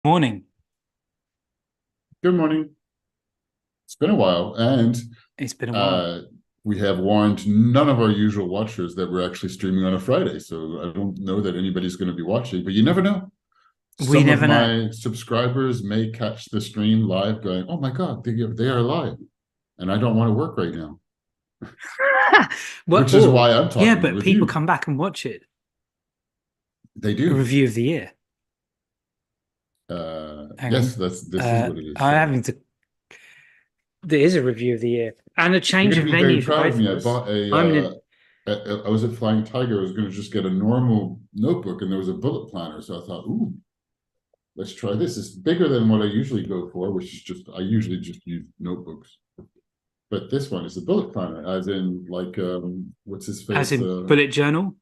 Morning. Good morning. It's been a while, and It's been a while. uh, we have warned none of our usual watchers that we're actually streaming on a Friday. So I don't know that anybody's going to be watching, but you never know. We Some of never know. my subscribers may catch the stream live, going, "Oh my God, they are live," and I don't want to work right now, Well, which is or why I'm yeah, talking but with people you. come back and watch it. They A do. review of the year. Hang Yes, on. this is what it is. I'm Sorry, having to. There is a review of the year and a you're change going of to be very venue for proud of both me. of I us. bought I'm in I was at Flying Tiger. I was going to just get a normal notebook, and there was a bullet planner. So I thought, ooh, let's try this. It's bigger than what I usually go for, which is just I usually just use notebooks. But this one is a bullet planner, as in like what's his as face? in bullet journal.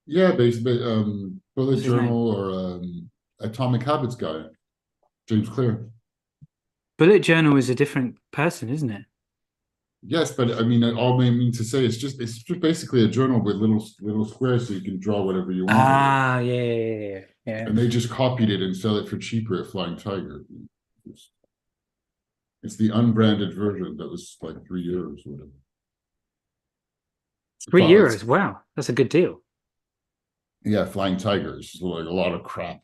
Yeah, basically bullet What's his name? journal or Atomic Habits guy, James Clear. Bullet journal is a different person, isn't it? Yes, but I mean, all I mean to say is it's just basically a journal with little squares so you can draw whatever you want in there. Ah, yeah, yeah, yeah, yeah. And they just copied it and sell it for cheaper at Flying Tiger. It's the unbranded version that was like 3 euros or whatever. Three Well, it's euros. Wow, that's a good deal. yeah, Flying Tigers, like a lot of crap,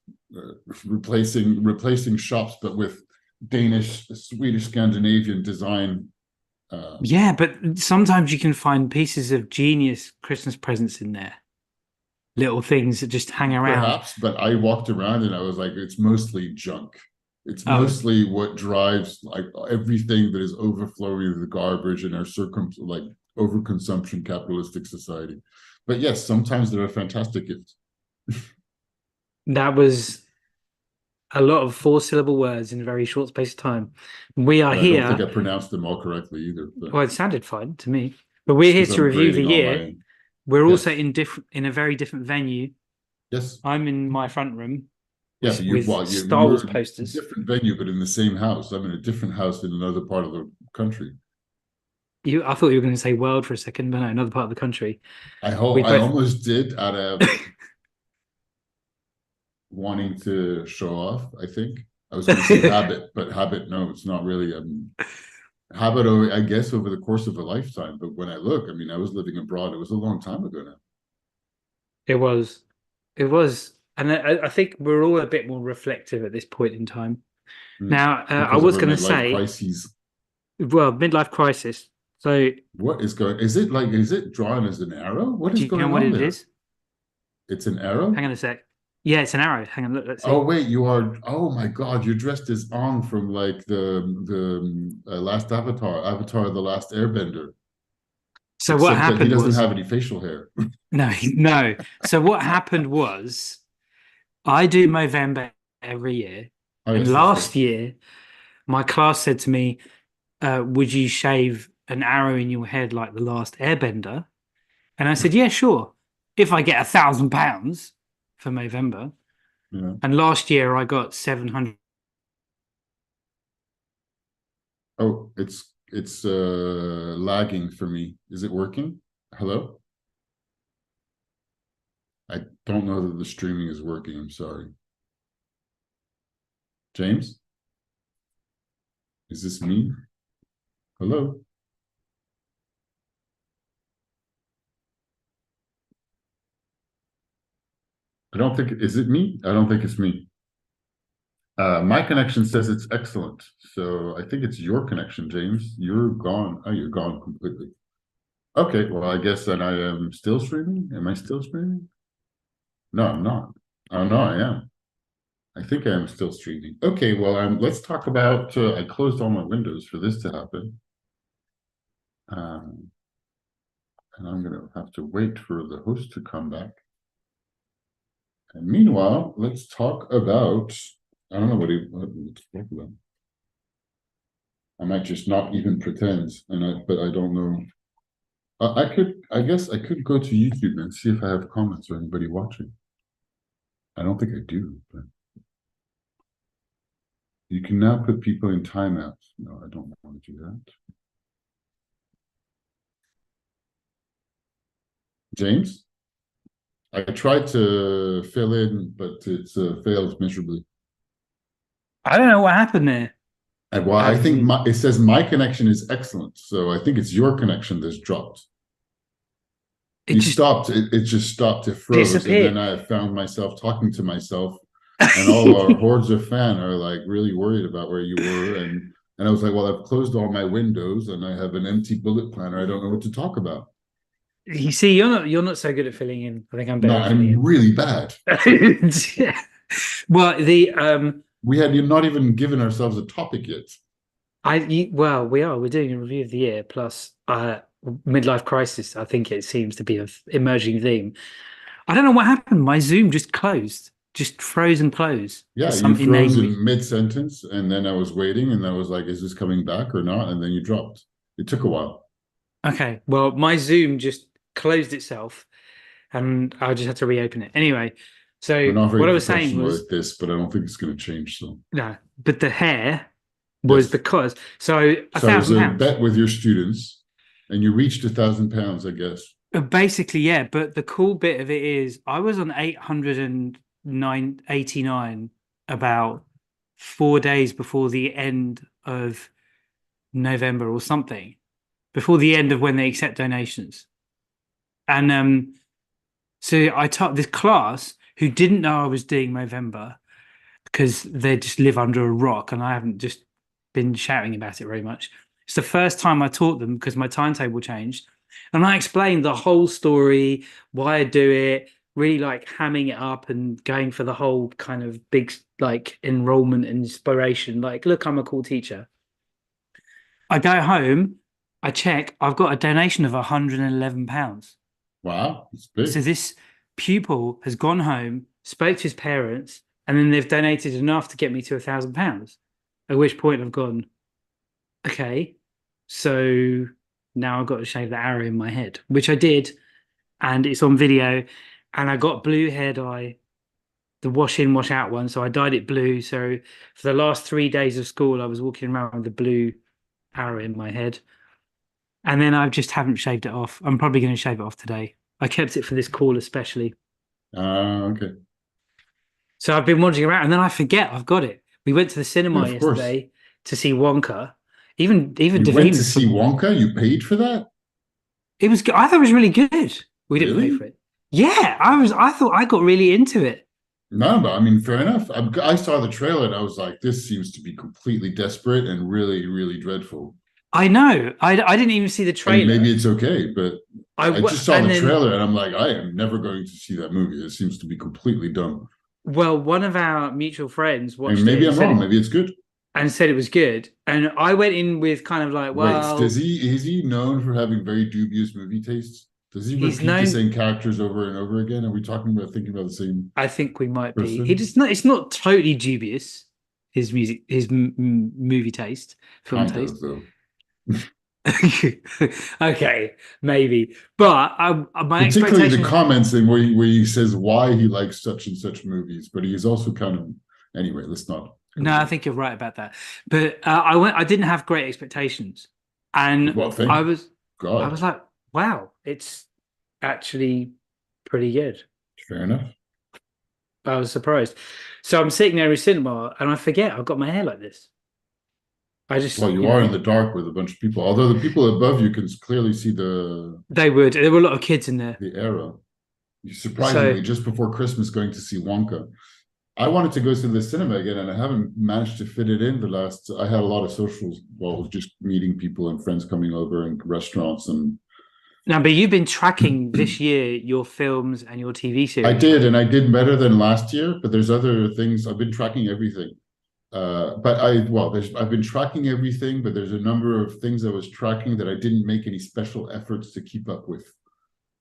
replacing shops, but with Danish, Swedish, Scandinavian design. Yeah, but sometimes you can find pieces of genius Christmas presents in there. Little things that just hang around. Perhaps, but I walked around and I was like, it's mostly junk. It's Oh, mostly what drives like everything that is overflowing the garbage in our like overconsumption capitalistic society. But yes, sometimes they're a fantastic gift. that was a lot of four-syllable words in a very short space of time. We are And I don't think here. I pronounced them all correctly either, but Well, it sounded fine to me, but we're it's here because to I'm review the grading on year. my We're also yes, in a very different venue. yes, I'm in my front room yeah. But with Star you're Wars in a posters. different venue, but in the same house. I'm in a different house in another part of the country. I thought you were going to say world for a second, but no, another part of the country. We I both. almost did out of wanting to show off. I think I was going to say habit, but habit, no, it's not really habit. I guess over the course of a lifetime. But when I look, I mean, I was living abroad. It was a long time ago now. It was, it was, and I think we're all a bit more reflective at this point in time. Mm. Now, I Because of was our going to midlife say, crises. well, midlife crisis. So, What is going? Is it drawn as an arrow? What do is you know going what on it there? is? It's an arrow. Hang on a sec. Yeah, it's an arrow. Hang on, look, let's Oh see. wait, you are. Oh my God, you're dressed as Ong from like the last Avatar, the Last Airbender. So what Except that he happened doesn't was have any facial hair. no, no. So what happened was I do Movember every year, Oh and yes, that's right. last year my class said to me, "Would you shave an arrow in your head like the last Airbender?" And I said, "Yeah, sure, if I get £1,000 for Movember." Yeah. And last year I got 700. Oh, it's lagging for me. Is it working? Hello? I don't know that the streaming is working. I'm sorry. James, is this me? Hello? I don't think is it me? I don't think it's me. My connection says it's excellent. So I think it's your connection, James. You're gone. Oh, you're gone completely. Okay, well, I guess then I am still streaming. Am I still streaming? No, I'm not. Oh no, I am. I think I am still streaming. Okay, well, let's talk about. I closed all my windows for this to happen, um, and I'm going to have to wait for the host to come back. And meanwhile, let's talk about. I don't know what to talk about. I might just not even pretend, but I don't know. I could. I guess I could go to YouTube and see if I have comments or anybody watching. I don't think I do, but you can now put people in timeouts. No, I don't want to do that. James? I tried to fill in, but it's failed miserably. I don't know what happened there. Well, I think Um, it says my connection is excellent, so I think it's your connection that's dropped. it You just stopped. It just stopped. It froze, and then disappeared. I found myself talking to myself, and all our hordes of fan are like really worried about where you were, and I was like, well, I've closed all my windows, and I have an empty bullet planner. I don't know what to talk about. You see, you're not so good at filling in. I think I'm No, better at filling I'm in. really bad. Yeah. Well, the We had not even given ourselves a topic yet. well, we're doing a review of the year plus midlife crisis. I think it seems to be an emerging theme. I don't know what happened. My Zoom just closed, just froze and closed for Yeah, you some froze inane in reason. mid-sentence, and then I was waiting, and I was like, is this coming back or not? And then you dropped. It took a while. Okay, well, my Zoom just closed itself, and I just had to reopen it. Anyway, We're so not what very I was saying professional was at this, but I don't think it's going to change. So, no, but the hair was yes. because so a So it was thousand a pounds. bet with your students, and you reached £1,000, I guess. Basically, yeah, but the cool bit of it is I was on 889 about 4 days before the end of November or something, before the end of when they accept donations. And so I taught this class who didn't know I was doing Movember because they just live under a rock and I haven't just been shouting about it very much. It's the first time I taught them because my timetable changed. And I explained the whole story, why I do it, really like hamming it up and going for the whole kind of big like enrollment and inspiration. Like, look, I'm a cool teacher. I go home, I check, I've got a donation of £111. Wow, it's So big. this pupil has gone home, spoke to his parents, and then they've donated enough to get me to £1,000. At which point I've gone, okay, so now I've got to shave the arrow in my head, which I did, and it's on video. And I got blue hair dye, the wash in, wash out one. So I dyed it blue. So for the last 3 days of school, I was walking around with the blue arrow in my head. And then I just haven't shaved it off. I'm probably going to shave it off today. I kept it for this call especially. Okay. So I've been wandering around and then I forget I've got it. We went to the Yeah, cinema of course. yesterday to see Wonka. Even You went to Davina's see put Wonka? You paid for that? it was good. I thought it was really good. We didn't pay Really? for it. Yeah, I thought I got really into it. No, but I mean, fair enough. I saw the trailer and I was like, this seems to be completely desperate and really, really dreadful. I know. I didn't even see the And maybe trailer. it's okay, but I just saw And the then trailer and I'm like, I am never going to see that movie. It seems to be completely dumb. well, one of our mutual friends And watched it maybe I'm wrong. Maybe it's good. and said it was good. And I went in with kind of like, Wait, does well, he is he known for having very dubious movie tastes? Does he he's repeat the known. same characters over and over again? Are we talking about thinking about the same I think we might be. He person? just not. It's not totally dubious. His music, his movie taste, film Kind taste. of, though. Okay, maybe. But my Particularly the expectations. comments in where he says why he likes such and such movies, but he is also kind of anyway. Let's not go No, I there. think you're right about that. But I didn't have great expectations, and Well, I thank was, I God. was like, wow, it's actually pretty good. Fair enough. I was surprised. So I'm sitting there in cinema, and I forget I've got my hair like this. I just, Well, you are in the dark with a bunch of people. Although the people above you can clearly see they would. There were a lot of kids in there, the arrow. so Surprisingly, just before Christmas, going to see Wonka. I wanted to go to the cinema again, and I haven't managed to fit it in. I had a lot of socials, well, just meeting people and friends coming over and restaurants, and now. But you've been tracking this year your films and your TV I series, did, right? and I did better than last year. But there's other things I've been tracking everything. But I've been tracking everything, but there's a number of things I was tracking that I didn't make any special efforts to keep up with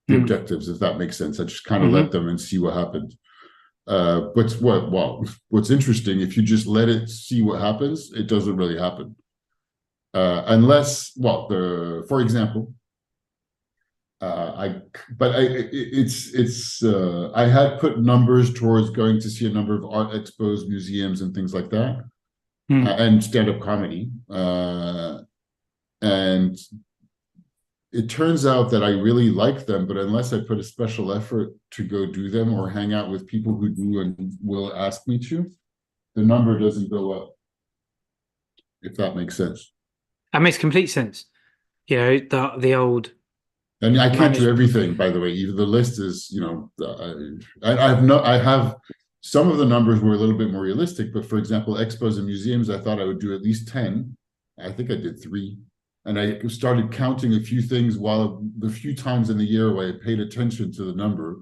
the Mm. objectives, if that makes sense. I just kind of let Hmm. them and see what happened. What's interesting, if you just let it see what happens, it doesn't really happen. Unless, for example, I had put numbers towards going to see a number of art expos, museums, and things like that, Mm. and stand-up comedy. And it turns out that I really like them, but unless I put a special effort to go do them or hang out with people who do and will ask me to, the number doesn't go up. if that makes sense. That makes complete sense. You know, the old And I can't do managed. everything, by the way. Even the list is, I have no, I have some of the numbers were a little bit more realistic, but for example, expos and museums, I thought I would do at least 10. I think I did three. And I started counting a few things while the few times in the year where I paid attention to the number.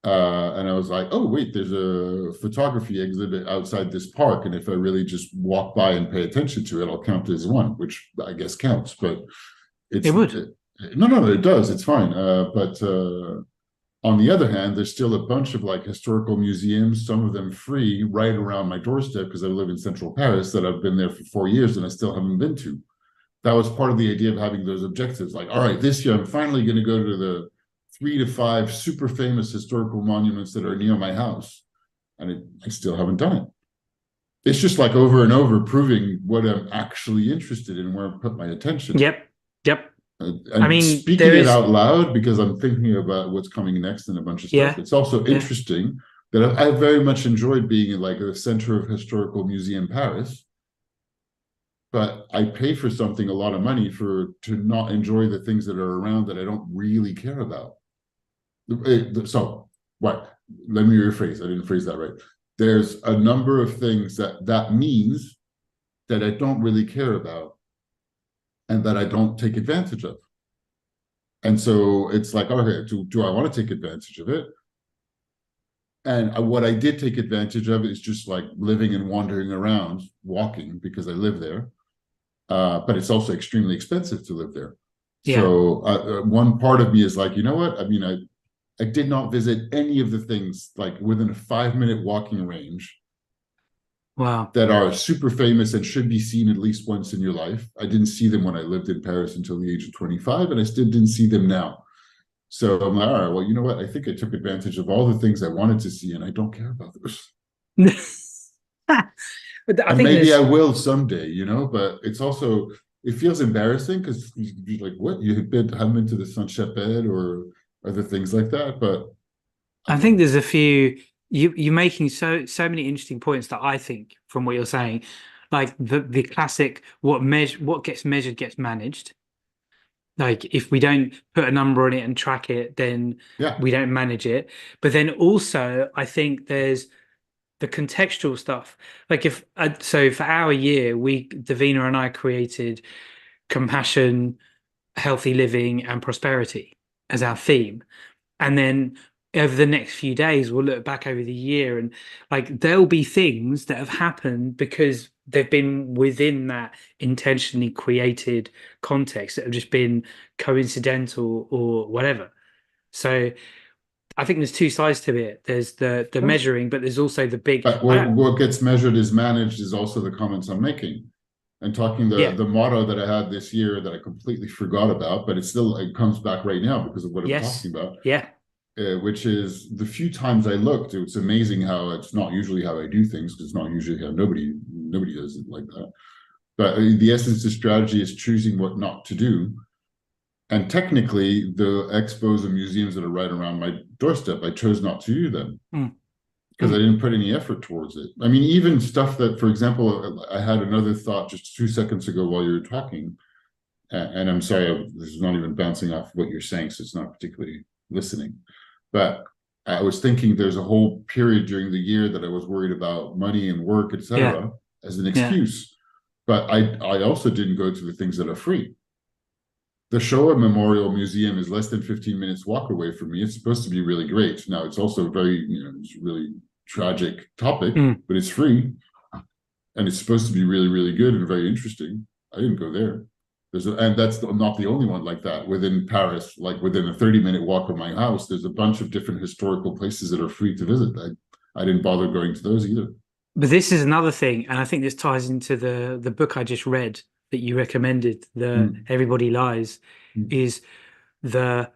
And I was like, oh, wait, there's a photography exhibit outside this park. And if I really just walk by and pay attention to it, I'll count it as one, which I guess counts. But It it's would. no, it does. It's fine. But on the other hand, there's still a bunch of like historical museums, some of them free, right around my doorstep because I live in central Paris that I've been there for 4 years and I still haven't been to. That was part of the idea of having those objectives. Like, all right, this year I'm finally going to go to the 3 to 5 super famous historical monuments that are near my house. And I still haven't done it. It's just like over and over proving what I'm actually interested in, where I put my attention. Yep. Yep. I And mean, speaking there it is. out loud because I'm thinking about what's coming next and a bunch of stuff. Yeah. It's also Yeah. interesting that I very much enjoyed being in like the center of historical museum Paris, but I pay for something a lot of money for to not enjoy the things that are around that I don't really care about. So, what? Let me rephrase. I didn't phrase that right. There's a number of things that means that I don't really care about and that I don't take advantage of. And so it's like, okay, do I want to take advantage of it? And what I did take advantage of is just like living and wandering around, walking because I live there. But it's also extremely expensive to live there. Yeah. So one part of me is like, you know what? I mean, I did not visit any of the things like within a 5 minute walking range Wow. that are super famous and should be seen at least once in your life. I didn't see them when I lived in Paris until the age of 25, and I still didn't see them now. So I'm like, all right, well, you know what? I think I took advantage of all the things I wanted to see, and I don't care about those. But I And think maybe I there's. will someday, but it's also it feels embarrassing because you're like, what? You haven't been to the Saint Chapelle or other things like that, but I I don't think know. there's a few. You're making so many interesting points that I think from what you're saying, like the classic what gets measured gets managed. Like if we don't put a number on it and track it, then Yeah, we don't manage it. But then also, I think there's the contextual stuff. Like if so for our year, Davina and I created compassion, healthy living, and prosperity as our theme. And then over the next few days, we'll look back over the year and like there'll be things that have happened because they've been within that intentionally created context that have just been coincidental or whatever. So I think there's two sides to it. There's the sure. measuring, but there's also the big. But what gets measured is managed is also the comments I'm making. And talking Yeah, the motto that I had this year that I completely forgot about, but it comes back right now because of what I'm yes, talking about, yeah, which is the few times I looked, it's amazing how it's not usually how I do things because it's not usually how nobody does it like that. But the essence of strategy is choosing what not to do. And technically, the expos and museums that are right around my doorstep, I chose not to do them mm, because I mm, didn't put any effort towards it. I mean, even stuff that, for example, I had another thought just 2 seconds ago while you were talking, and I'm sorry, this is not even bouncing off what you're saying, so it's not particularly listening. But I was thinking there's a whole period during the year that I was worried about money and work, yeah, etc., as an yeah, excuse. But I also didn't go to the things that are free. The Shoah Memorial Museum is less than 15 minutes walk away from me. It's supposed to be really great. Now it's also very, it's a really tragic topic, mm, but it's free and it's supposed to be really, really good and very interesting. I didn't go there. And that's not the only one like that within Paris. Like within a 30-minute walk of my house, there's a bunch of different historical places that are free to visit. I didn't bother going to those either. But this is another thing, and I think this ties into the book I just read that you recommended, the Mm. Everybody Lies, Mm. is the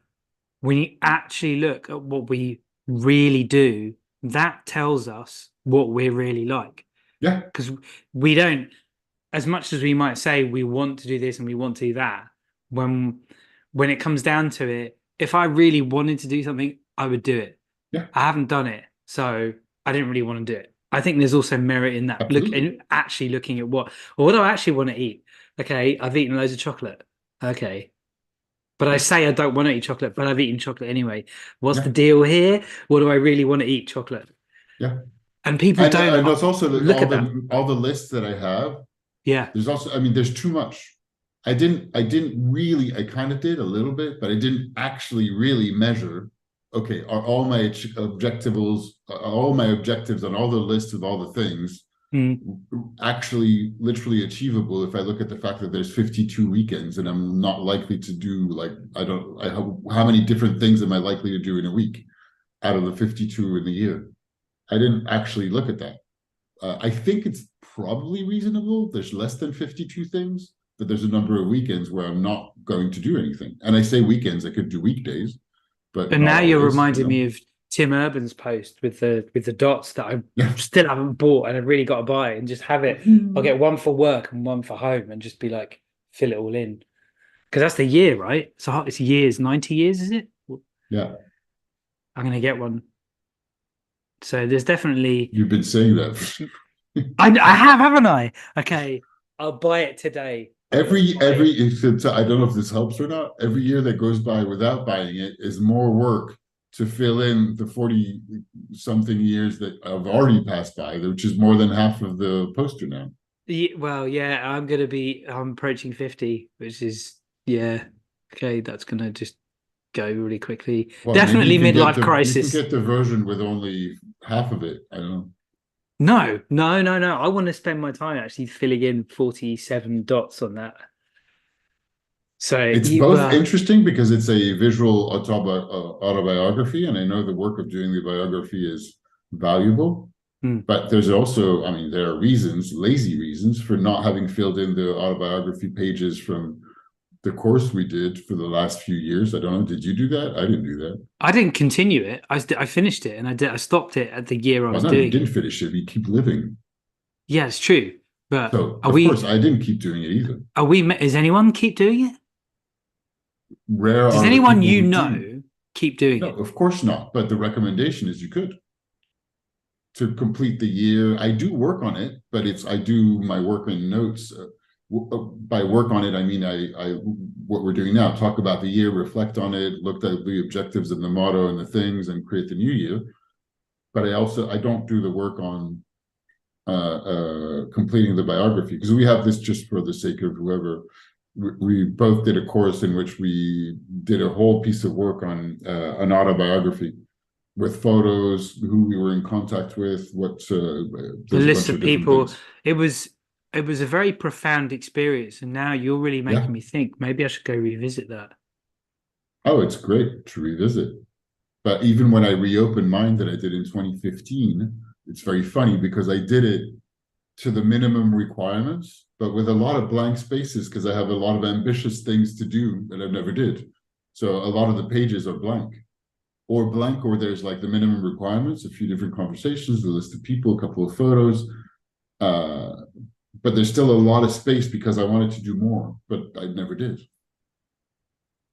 when you actually look at what we really do, that tells us what we're really like. Yeah, Because we don't, as much as we might say we want to do this and we want to do that, when when it comes down to it, if I really wanted to do something, I would do it. yeah. I haven't done it, so I didn't really want to do it. I think there's also merit in that. Look, Absolutely. in actually looking at what do I actually want to eat? Okay, I've eaten loads of chocolate. Okay, but I Yeah. say I don't want to eat chocolate, but I've eaten chocolate anyway. What's the Yeah. deal here? What do I really want to eat? Chocolate. Yeah. And people don't And that's also look at that. all the lists that I have. Yeah. There's also, I mean, there's too much. I didn't really, I kind of did a little bit, but I didn't actually really measure. Okay, are all my all my objectives on all the lists of all the things Mm. actually literally achievable if I look at the fact that there's 52 weekends and I'm not likely to do like, how many different things am I likely to do in a week out of the 52 in the year? I didn't actually look at that. I think it's probably reasonable. There's less than 52 things, but there's a number of weekends where I'm not going to do anything. And I say weekends, I could do weekdays, but And not now you're always, you reminding me know? of Tim Urban's post with the dots that I Yeah. still haven't bought and I've really got to buy and just have it. I'll get one for work and one for home and just be like fill it all in. Because that's the year, right? So it's years, 90 years, is it? Yeah. I'm gonna get one. So there's definitely You've been saying that. I have, haven't I? Okay, I'll buy it today. I'm gonna buy it. I don't know if this helps or not. Every year that goes by without buying it is more work to fill in the 40 something years that have already passed by, which is more than half of the poster now. Well, yeah, I'm approaching 50, which is yeah. Okay, that's gonna just go really quickly. Well, maybe Definitely midlife you can crisis. get the version with only half of it. I don't know. No, no, no, no. I want to spend my time actually filling in 47 dots on that. So It's you both interesting because it's a visual autobiography, and I know the work of doing the biography is valuable. hmm. But there's also, I mean, there are reasons, lazy reasons, for not having filled in the autobiography pages from the course we did for the last few years. I don't know. Did you do that? I didn't do that. I didn't continue it. I finished it and I stopped it at the year I Well, was no, you doing didn't it. finish it. You keep living. Yeah, it's true. But So, of course, I didn't keep doing it either. is anyone keep doing it? Rare Does are the anyone people you who do. know keep doing No, it? of course not. But the recommendation is you could to complete the year. I do work on it, but I do my work in notes. By work on it, I mean what we're doing now. Talk about the year, reflect on it, look at the objectives and the motto and the things, and create the new year. But I don't do the work on completing the biography because we have this just for the sake of whoever. We both did a course in which we did a whole piece of work on an autobiography with photos, who we were in contact with, The there's a list bunch of of different people. things. It was it was a very profound experience, and now you're really Yeah. making me think. Maybe I should go revisit that. Oh, it's great to revisit. But even when I reopened mine that I did in 2015, it's very funny because I did it to the minimum requirements, but with a lot of blank spaces because I have a lot of ambitious things to do that I've never did. So a lot of the pages are blank, or there's like the minimum requirements, a few different conversations, a list of people, a couple of photos. Uh, but there's still a lot of space because I wanted to do more, but I never did.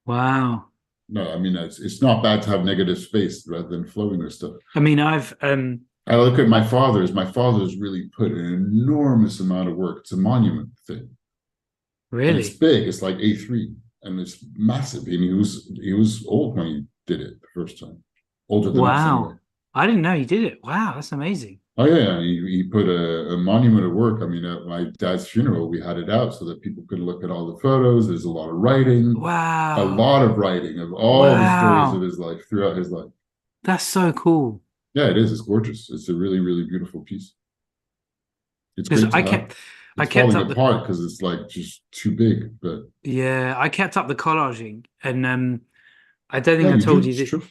Wow. No, I mean it's not bad to have negative space rather than flowing with stuff. I mean, I've I look at my father's. My father's really put an enormous amount of work. It's a monument thing, and it's really. big. It's like A3, and it's massive. And he was old when he did it the first time, older than us anyway. Wow. I didn't know you did it. Wow, that's amazing. Oh yeah, he put a monument of work. I mean, at my dad's funeral, we had it out so that people could look at all the photos. There's a Wow. lot of writing of all the stories of Wow. his life throughout his life. That's so cool. Yeah, it is. It's gorgeous. It's a really, really beautiful piece. It's Because great to have. I It's kept falling up the apart because it's like just too big. But yeah, I kept up the collaging and I don't yeah, think I you told do. you It's this. true.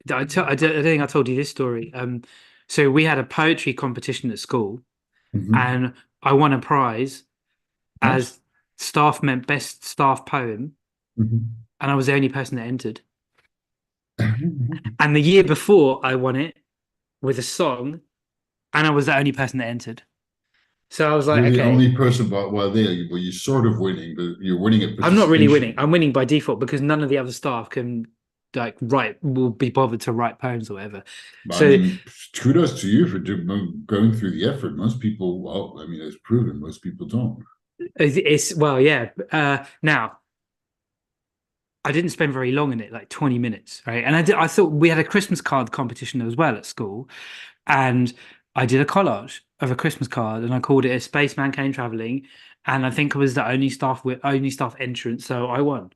I don't think I told you this story. So we had a poetry competition at school Hmm. and I won a prize Nice. as staff meant best staff poem, Hmm. and I was the only person that entered. And the year before, I won it with a song, and I was the only person that entered. So I was like, You're the okay, only person, but well, you're sort of winning, but you're winning at I'm not really participation. winning. I'm winning by default because none of the other staff can like write will be bothered to write poems or whatever. I So mean, kudos to you for going through the effort. Most people, well, I mean, it's proven most people don't. it's well, yeah. Now I didn't spend very long in it, like 20 minutes, right? And I thought we had a Christmas card competition as well at school, and I did a collage of a Christmas card, and I called it "A Spaceman Came Traveling," and I think I was the only staff entrance, so I won.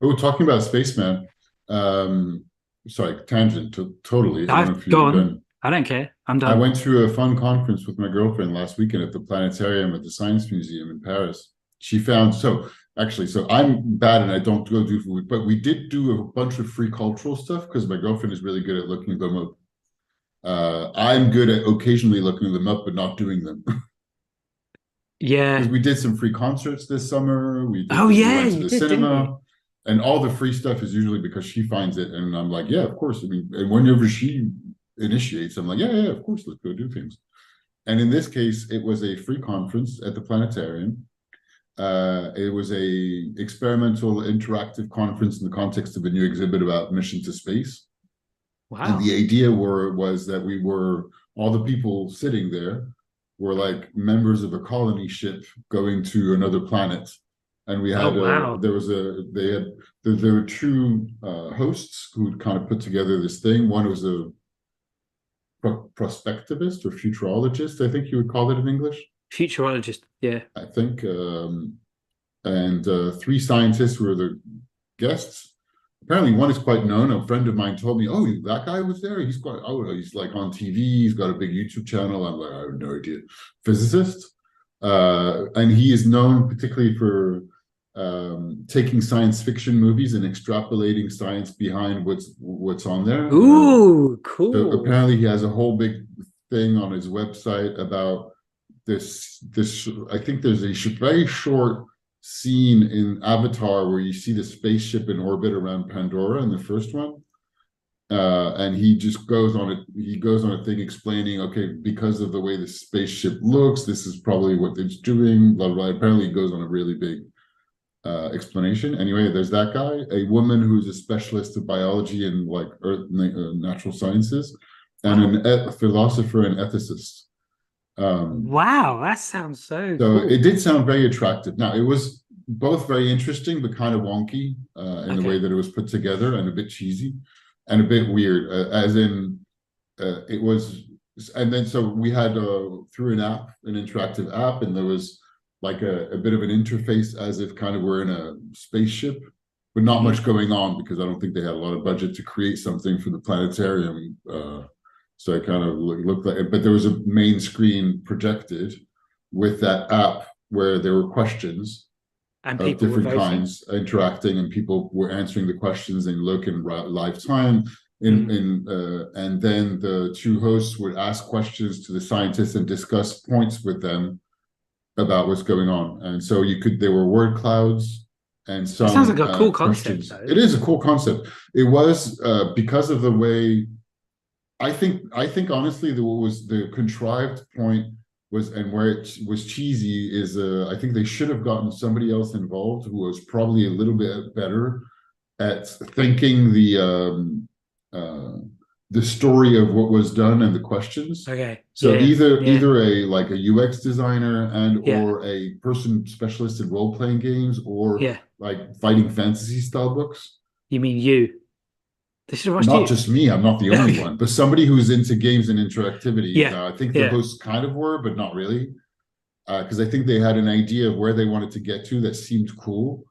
Oh, talking about Spaceman, um, sorry, tangent totally. I don't know I've if you're gone. done. I don't care. I'm I done. went to a fun conference with my girlfriend last weekend at the planetarium at the Science Museum in Paris. She found so actually, so I'm bad and I don't go do food, but we did do a bunch of free cultural stuff because my girlfriend is really good at looking them up. I'm good at occasionally looking them up, but not doing them. Yeah. Because we did some free concerts this summer. Oh We yeah, went to you the did, didn't you? cinema, and all the free stuff is usually because she finds it, and I'm like, yeah, of course. I mean, and whenever she initiates, I'm like, yeah, of course, let's go do things. And in this case, it was a free conference at the planetarium. It was a experimental interactive conference in the context of a new exhibit about mission to space. And Wow. the idea was that we were all the people sitting there were like members of a colony ship going to another planet. And we Oh had wow. there were two hosts who kind of put together this thing. One was a prospectivist or futurologist, I think you would call it in English. Futurologist. Yeah. I think, and three scientists were the guests. Apparently, one is quite known. A friend of mine told me, "Oh, that guy was there. He's quite. Oh, he's like on TV. He's got a big YouTube channel." I'm like, I have no idea. Physicist, and he is known particularly for taking science fiction movies and extrapolating science behind what's on there. Ooh, So cool. apparently, he has a whole big thing on his website about this. I think there's a very short scene in Avatar where you see the spaceship in orbit around Pandora in the first one. And he just goes on it. He goes on a thing explaining, okay, because of the way the spaceship looks, this is probably what it's doing. Blah blah. Apparently, he goes on a really big explanation. Anyway, there's that guy, a woman who's a specialist of biology and like earth natural sciences, and Wow. a philosopher and ethicist. Wow, that sounds so So it cool. did sound very attractive. Now it was both very interesting, but kind of wonky in the way Okay. that it was put together, and a bit cheesy, and a bit weird. As in, it was, and then so we had through an app, an interactive app, and there was like a bit of an interface as if kind of we're in a spaceship, but not Hmm. much going on because I don't think they had a lot of budget to create something for the planetarium. So it kind of looked like, but there was a main screen projected with that app where there were questions And of people were different voting. kinds interacting, and people were answering the questions and look in live time. Mm. And then the two hosts would ask questions to the scientists and discuss points with them about what's going on. And so there were word clouds and That sounds like some a cool concept, questions. though. It is a cool concept. It was because of the way I think honestly, what was the contrived point was, and where it was cheesy is, I think they should have gotten somebody else involved who was probably a little bit better at thinking the story of what was done and the questions. Okay. So Yeah. Yeah. either a like a UX designer and Yeah. or a person specialist in role playing games or Yeah. like fighting fantasy style books. You mean you? They should have watched Not you. just me, I'm not the only one, but somebody who's into games and interactivity. Yeah. I think the Yeah. hosts kind of were, but not really, because I think they had an idea of where they wanted to get to that seemed cool,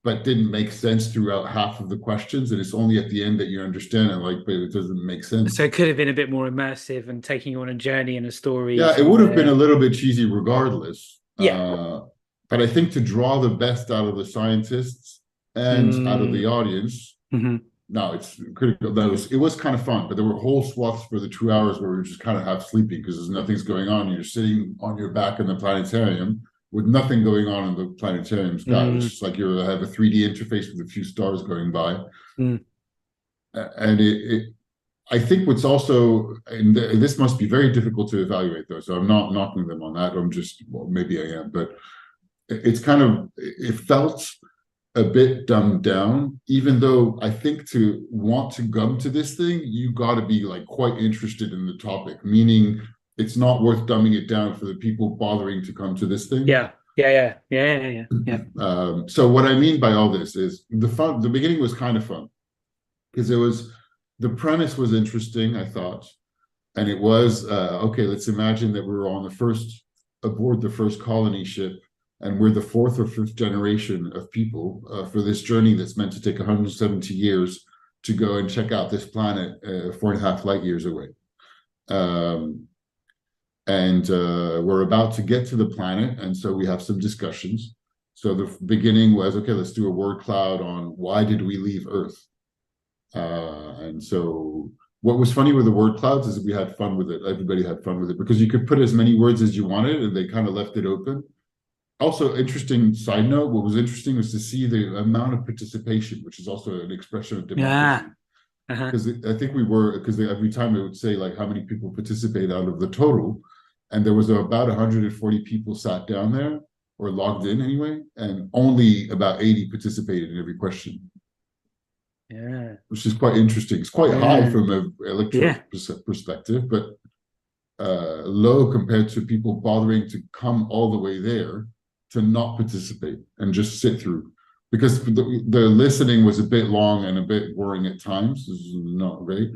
but didn't make sense throughout half of the questions, and it's only at the end that you understand it. Like, but it doesn't make So sense. it could have been a bit more immersive and taking you on a journey and a story Yeah, it would have been a somewhere. little bit cheesy regardless. Yeah. But I think to draw the best out of the scientists and out of the Mm, audience, hmm. no, it's critical. It was kind of fun, but there were whole swaths for the 2 hours where we were just kind of half sleeping because there's nothing's going on. You're sitting on your back in the planetarium with nothing going on in the planetarium sky. It's Mm, just like you have a 3D interface with a few stars going by. mm. And I think what's also, and this must be very difficult to evaluate though, so I'm not knocking them on that. I'm just, well, maybe I am, but it's kind of, it felt a bit dumbed down, even though I think to want to come to this thing, you got to be like quite interested in the topic, meaning it's not worth dumbing it down for the people bothering to come to this thing. Yeah. Yeah. Yeah. Yeah. Yeah. Yeah. Yeah. So what I mean by all this is the beginning was kind of fun because the premise was interesting, I thought. And it was, okay, let's imagine that we're aboard the first colony ship, and we're the fourth or fifth generation of people for this journey that's meant to take 170 years to go and check out this planet 4.5 light years away. And we're about to get to the planet, and so we have some discussions. So the beginning was, okay, let's do a word cloud on why did we leave Earth? And so what was funny with the word clouds is that we had fun with it. Everybody had fun with it because you could put as many words as you wanted, and they kind of left it open. Also, interesting side note, what was interesting was to see the amount of participation, which is also an expression of democracy. Uh-huh. Because I think because every time it would say like how many people participate out of the total, and there was about 140 people sat down there or logged in anyway, and only about 80 participated in every question. Yeah. Which is quite interesting. It's quite high from an electorate perspective, but low compared to people bothering to come all the way there to not participate and just sit through. Because the listening was a bit long and a bit boring at times. This is not great.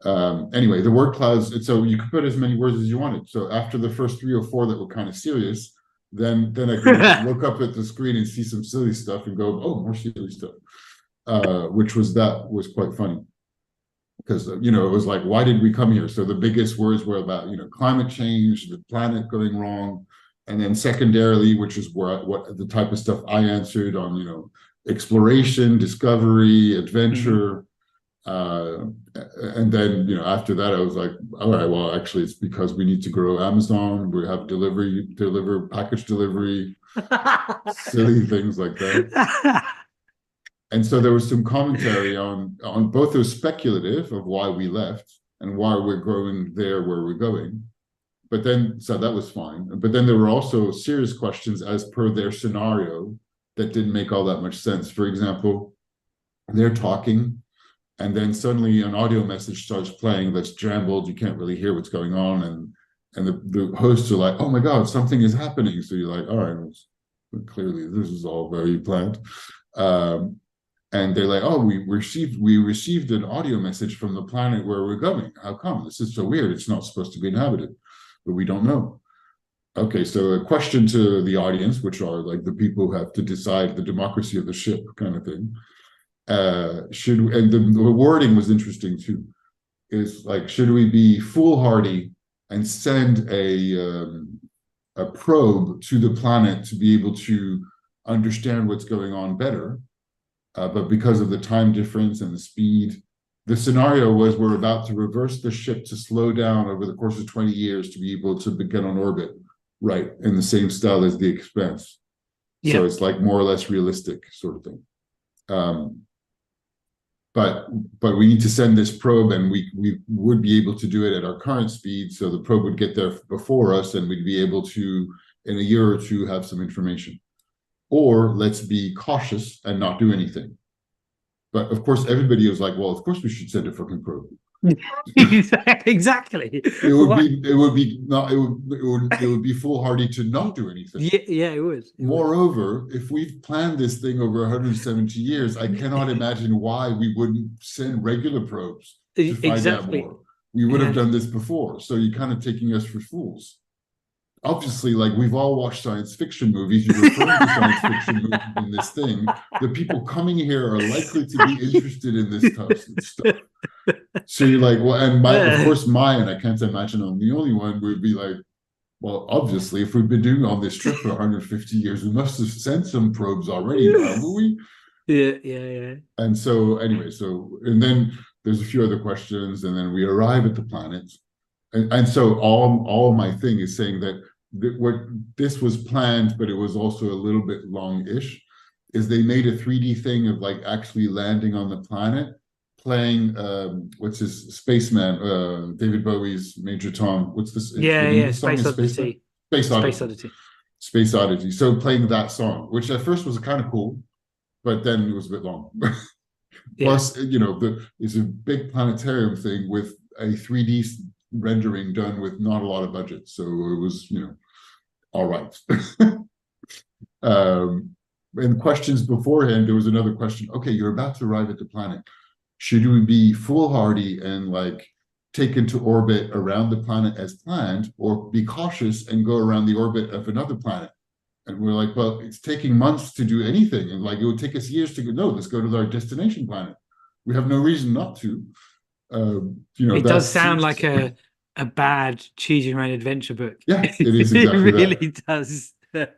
Anyway, the word clouds, and so you could put as many words as you wanted. So after the first 3 or 4 that were kind of serious, then I could look up at the screen and see some silly stuff and go, oh, more silly stuff. Which was quite funny because it was like, why did we come here? So the biggest words were about climate change, the planet going wrong, and then secondarily, which is what the type of stuff I answered on, exploration, discovery, adventure, and then after that I was like, all right, well actually it's because we need to grow Amazon, we have package delivery, silly things like that. And so there was some commentary on both. It was speculative of why we left and why we're going there where we're going. But then, so that was fine. But then there were also serious questions as per their scenario that didn't make all that much sense. For example, they're talking, and then suddenly an audio message starts playing that's jumbled. You can't really hear what's going on. And the hosts are like, oh my God, something is happening. So you're like, all right, well, clearly this is all very planned. And they're like, oh, we received an audio message from the planet where we're going. How come? This is so weird. It's not supposed to be inhabited, but we don't know. Okay, so a question to the audience, which are like the people who have to decide the democracy of the ship kind of thing. And the wording was interesting too. Is like, should we be foolhardy and send a probe to the planet to be able to understand what's going on better? But because of the time difference and the speed, the scenario was we're about to reverse the ship to slow down over the course of 20 years to be able to get on orbit, right, in the same style as the Expanse. So it's like more or less realistic sort of thing. But we need to send this probe, and we would be able to do it at our current speed. So the probe would get there before us, and we'd be able to, in a year or two, have some information. Or let's be cautious and not do anything. But of course, everybody was like, well, of course we should send a fucking probe. Exactly. It would be foolhardy to not do anything. Yeah, it was. Moreover, if we've planned this thing over 170 years, I cannot imagine why we wouldn't send regular probes to find out more. We would have done this before. So you're kind of taking us for fools. Obviously, like we've all watched science fiction movies, you're referring to science fiction movies in this thing. The people coming here are likely to be interested in this type of stuff. So you're like, well, and of course, and I can't imagine I'm the only one, would be like, well, obviously, if we've been doing all this trip for 150 years, we must have sent some probes already, haven't we? Yeah. And so, anyway, and then there's a few other questions, and then we arrive at the planet. And so all my thing is saying that what this was planned, but it was also a little bit long-ish, is they made a 3D thing of like actually landing on the planet, playing what's his Spaceman, David Bowie's Major Tom. What's this? Space Oddity. Space Oddity. So playing that song, which at first was kind of cool, but then it was a bit long. Yeah. Plus, it's a big planetarium thing with a 3D rendering done with not a lot of budget, so it was all right. And questions beforehand, there was another question. Okay, you're about to arrive at the planet. Should we be foolhardy and like take into orbit around the planet as planned, or be cautious and go around the orbit of another planet? And we're like, well, it's taking months to do anything, and like it would take us years to go. No, let's go to our destination planet. We have no reason not to. It That does sound seems, like a bad choose your own adventure book. yeah, it is It exactly that. really does.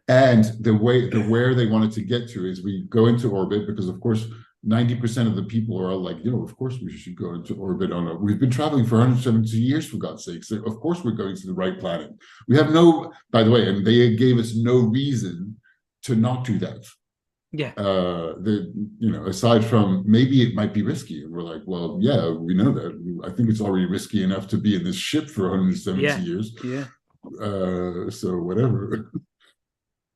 And the where they wanted to get to is we go into orbit because, of course, 90% of the people are like, of course we should go into orbit we've been traveling for 170 years, for God's sake. So of course we're going to the right planet. We have by the way, and they gave us no reason to not do that. Yeah. Aside from maybe it might be risky. And we're like, well, yeah, we know that. I think it's already risky enough to be in this ship for 170 years. Yeah. So whatever.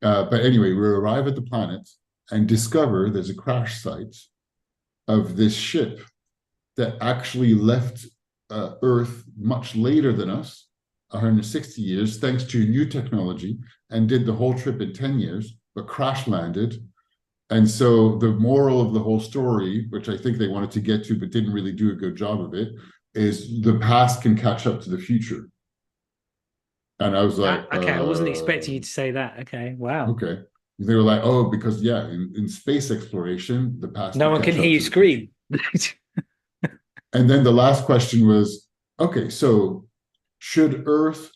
But anyway, we arrive at the planet and discover there's a crash site of this ship that actually left Earth much later than us, 160 years, thanks to new technology, and did the whole trip in 10 years, but crash landed. And so the moral of the whole story, which I think they wanted to get to, but didn't really do a good job of it, is the past can catch up to the future. And I was like, okay, I wasn't expecting you to say that. Okay, wow. Okay. They were like, oh, because in space exploration, the past. No one can hear you scream. And then the last question was, okay, so should Earth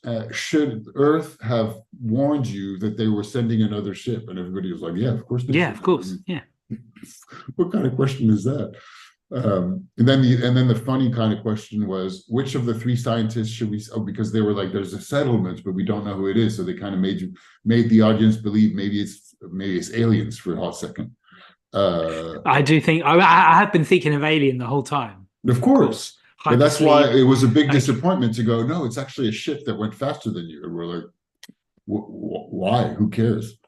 have warned you that they were sending another ship? And everybody was like, yeah, of course. Yeah, of course. Yeah. What kind of question is that? And then the funny kind of question was, which of the three scientists should we? Oh, because they were like, there's a settlement, but we don't know who it is. So they kind of made the audience believe maybe it's aliens for a hot second. I do think I have been thinking of Alien the whole time. Of course. But that's why it was a big disappointment to go, no, it's actually a ship that went faster than you. And we're like, why? Who cares?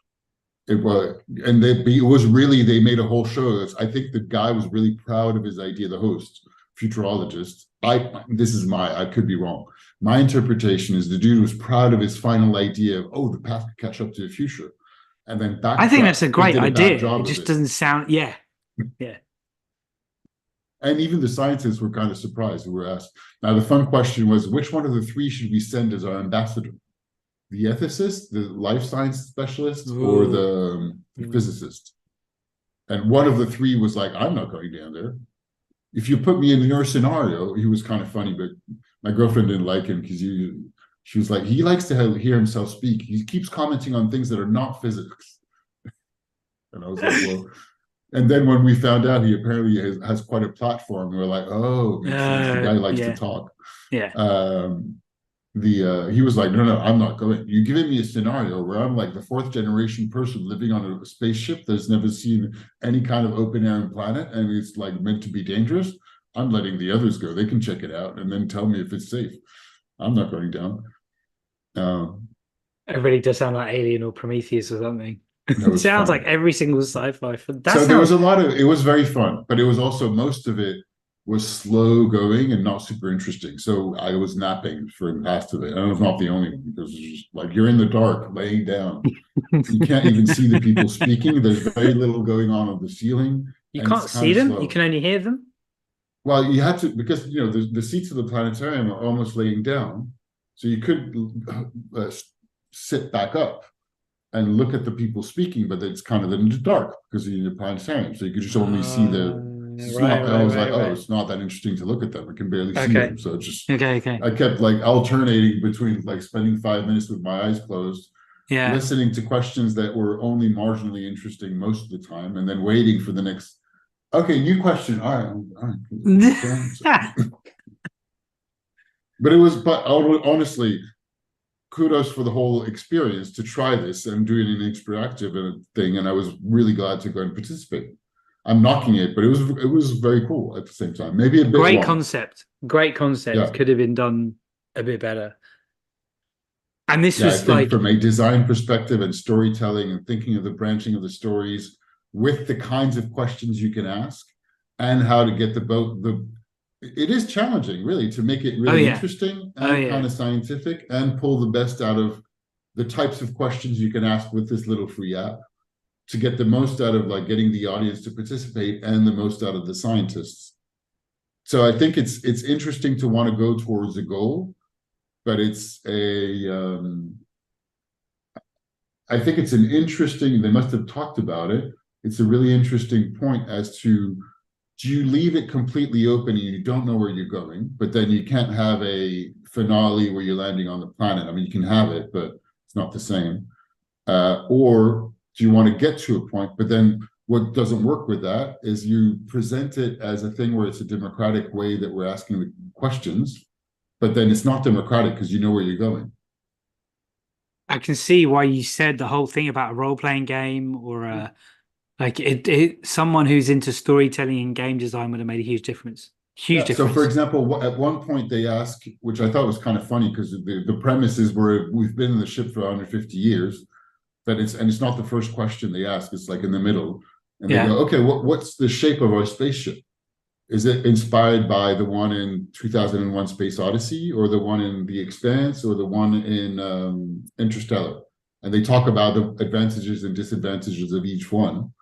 It was, and it was really, they made a whole show. I think the guy was really proud of his idea, the host, futurologist. I could be wrong. My interpretation is the dude was proud of his final idea of, the past could catch up to the future. And then I think that's a great idea. It just doesn't sound, yeah. And even the scientists were kind of surprised. We were asked. Now, the fun question was, which one of the three should we send as our ambassador? The ethicist, the life science specialist, or the physicist? And one of the three was like, I'm not going down there. If you put me in your scenario, he was kind of funny, but my girlfriend didn't like him because she was like, he likes to hear himself speak. He keeps commenting on things that are not physics. And I was like, well, and then when we found out he apparently has quite a platform, we were like, oh, the guy likes to talk. Yeah. He was like, no, I'm not going. You're giving me a scenario where I'm like the fourth generation person living on a spaceship that's never seen any kind of open air planet, and it's like meant to be dangerous. I'm letting the others go. They can check it out and then tell me if it's safe. I'm not going down. It really does sound like Alien or Prometheus or something. It sounds like every single sci-fi. There was a lot of, it was very fun, but it was also, most of it was slow going and not super interesting. So I was napping for the past of it. And I was not the only one, because it's just like you're in the dark, laying down. You can't even see the people speaking. There's very little going on the ceiling. You can't see them. Slow. You can only hear them. Well, you had to, because the seats of the planetarium are almost laying down, so you could sit back up and look at the people speaking, but it's kind of in the dark because you're in the planetarium, so you could just only see the. It's not that interesting to look at them. I can barely see them, so it's just okay. I kept like alternating between like spending 5 minutes with my eyes closed, listening to questions that were only marginally interesting most of the time, and then waiting for the next. Okay, new question. All right. But honestly, kudos for the whole experience to try this and do it in an interactive thing, and I was really glad to go and participate. I'm knocking it, but it was very cool at the same time. Maybe a bit great long. concept. Yeah. Could have been done a bit better. And this was I think from a design perspective and storytelling and thinking of the branching of the stories, with the kinds of questions you can ask and how to get it is challenging really to make it Oh really yeah. interesting Oh and kind yeah. of scientific and pull the best out of the types of questions you can ask with this little free app to get the most out of like getting the audience to participate and the most out of the scientists. So I think it's interesting to want to go towards a goal, but I think it's an interesting, they must have talked about it. It's a really interesting point as to, do you leave it completely open and you don't know where you're going, but then you can't have a finale where you're landing on the planet? I mean, you can have it, but it's not the same. Or do you want to get to a point, but then what doesn't work with that is you present it as a thing where it's a democratic way that we're asking the questions, but then it's not democratic because you know where you're going. I can see why you said the whole thing about a role-playing game or like someone who's into storytelling and game design would have made a huge difference. Huge Yeah. So, for difference. example, at one point they ask, which I thought was kind of funny because the premise is we've been in the ship for 150 years, that it's not the first question they ask. It's like in the middle, and they Yeah. go, okay, what's the shape of our spaceship? Is it inspired by the one in 2001 Space Odyssey or the one in The Expanse or the one in Interstellar? And they talk about the advantages and disadvantages of each one.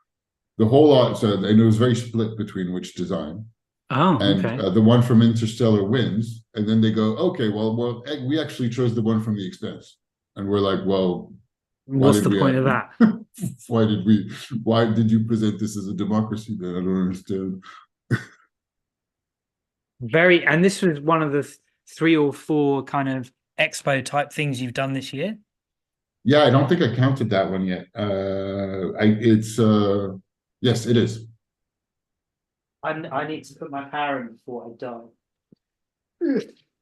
The whole lot, so and it was very split between which design. Oh, And okay. the one from Interstellar wins. And then they go, okay, well, we actually chose the one from The Expanse. And we're like, well, why What's did the we point of that? why did you present this as a democracy then? I don't understand. Very, and this was one of the 3 or 4 kind of expo type things you've done this year. Yeah, I don't think I counted that one yet. It's yes, it is. I need to put my power in before I die.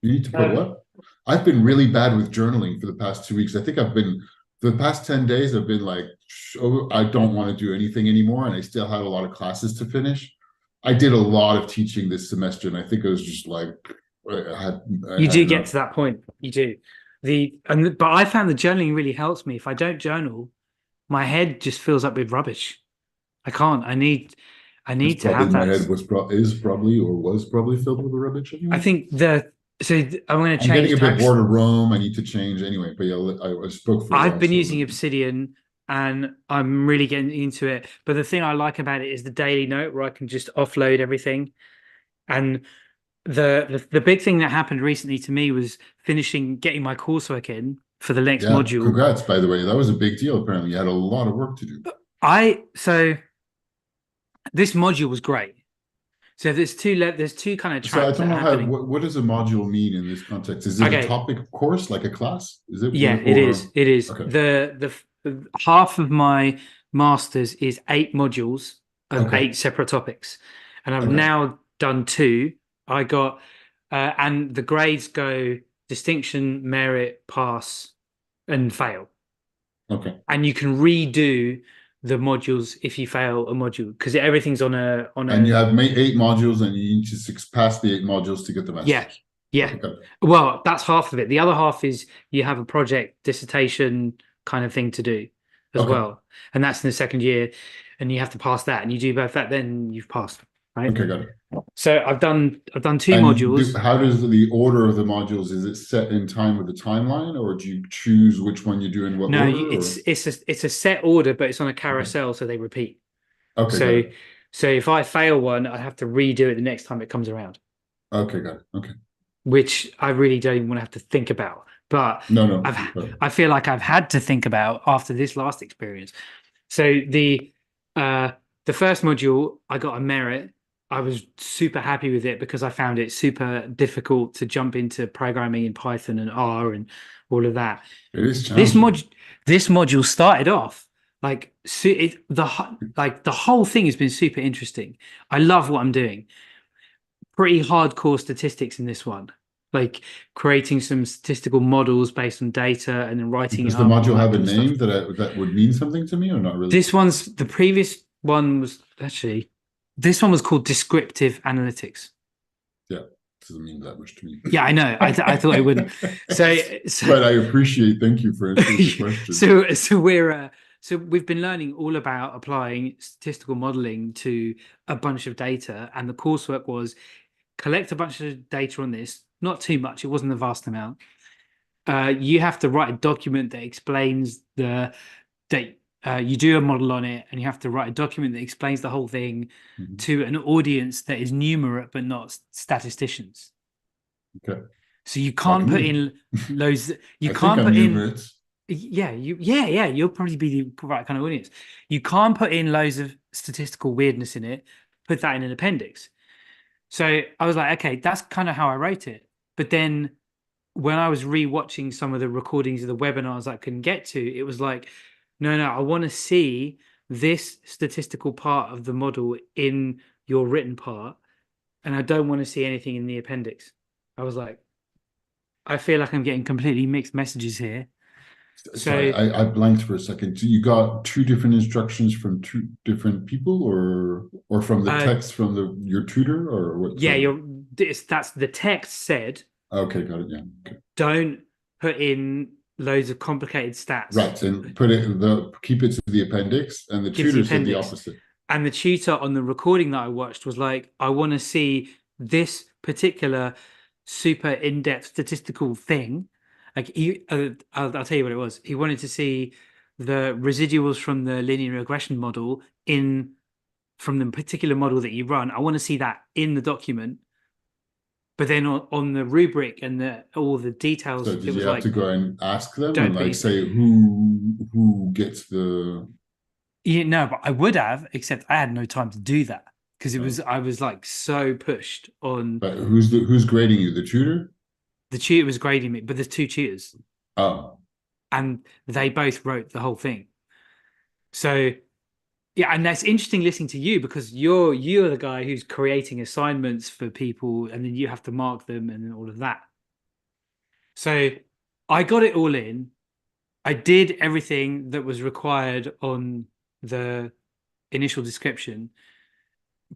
You need to put Um, what? I've been really bad with journaling for the past 2 weeks. I think the past 10 days, I've been like, oh, I don't want to do anything anymore. And I still had a lot of classes to finish. I did a lot of teaching this semester, and I think it was just like, I you had do get enough. to that point. You do. But I found the journaling really helps me. If I don't journal, my head just fills up with rubbish. I can't. I It's need to probably have my that. head is probably or was probably filled with rubbish I anyway. think I'm going to I'm getting change a bit tax. bored of Rome. I need to change anyway. But yeah, I spoke for a I've while, been so using Obsidian and I'm really getting into it. But the thing I like about it is the daily note where I can just offload everything. And the big thing that happened recently to me was getting my coursework in for the next yeah. module. Congrats, by the way. That was a big deal. Apparently, you had a lot of work to do. So this module was great. So there's two kind of So I tracks that don't are know how happening. what does a module mean in this context? Is it a Okay, topic course like a class? Is it yeah, it is. or It is. okay, The half of my master's is 8 modules of okay, 8 separate topics, and I've okay, now done 2. I got and the grades go distinction, merit, pass, and fail. okay. And you can redo the modules if you fail a module because everything's on And a you have made 8 modules, and you need to pass the 8 modules to get the yeah, masters. yeah. Okay, got it. Well, that's half of it. The other half is you have a project dissertation kind of thing to do as Okay, well. And that's in the second year, and you have to pass that. And you do both that, then you've passed, right? okay, got it. So I've done 2 And modules. how does the order of the modules, is it set in time with the timeline, or do you choose which one you do in what No, order? Or it's a set order, but it's on a okay, carousel, so they repeat. okay, got So it. so if I fail one, I have to redo it the next time it comes around, Okay, got it. Okay. which I really don't even want to have to think about. But No, no. I've I feel like I've had to think about after this last experience. So uh the first module I got a merit. I was super happy with it because I found it super difficult to jump into programming in Python and R and all of that. It is This challenging. mod this module started off like the whole thing has been super interesting. I love what I'm doing. Pretty hardcore statistics in this one, like creating some statistical models based on data and then writing it Does the up and all module that have a kind of stuff. name that would mean something to me, or not really? The previous one was actually, this one was called descriptive analytics. Yeah, doesn't mean that much to me. Yeah, I know. I thought it wouldn't. So, so But I appreciate. Thank you for answering the question. so we're So we've been learning all about applying statistical modeling to a bunch of data, and the coursework was collect a bunch of data on this, not too much, it wasn't a vast amount. You have to write a document that explains that you do a model on it, and you have to write a document that explains the whole thing Mhm. to an audience that is numerate but not statisticians. Okay. So you Like can't put me. in loads. You I think can't I'm put in. numerate. Yeah, you'll probably be the right kind of audience. You can't put in loads of statistical weirdness in it. Put that in an appendix. So I was like, okay, that's kind of how I wrote it. But then when I was rewatching some of the recordings of the webinars I couldn't get to, it was like, no, I want to see this statistical part of the model in your written part, and I don't want to see anything in the appendix. I was like, I feel like I'm getting completely mixed messages here. Sorry, So, I blanked for a second. So you got two different instructions from two different people, or from the uh, text from the your tutor, or what? yeah, Sorry. that's the text said, Okay, got it. Yeah. Okay. don't put in loads of complicated stats. Right, and put it the keep it to the appendix, and the Give the tutor said the appendix. opposite. And the tutor on the recording that I watched was like, I want to see this particular super in-depth statistical thing. Like I'll tell you what it was. He wanted to see the residuals from the linear regression model in from the particular model that you run. I want to see that in the document. But then on the rubric and all the So details, it did you was have to like, go and ask them don't and put like in. say who gets the Yeah, no, but I would have, except I had no time to do that because oh, I was like so pushed on. but who's grading you? The tutor? The tutor was grading me, but there's two tutors Oh, and they both wrote the whole thing. So yeah, and that's interesting listening to you because you're the guy who's creating assignments for people and then you have to mark them and then all of that. So I got it all in. I did everything that was required on the initial description,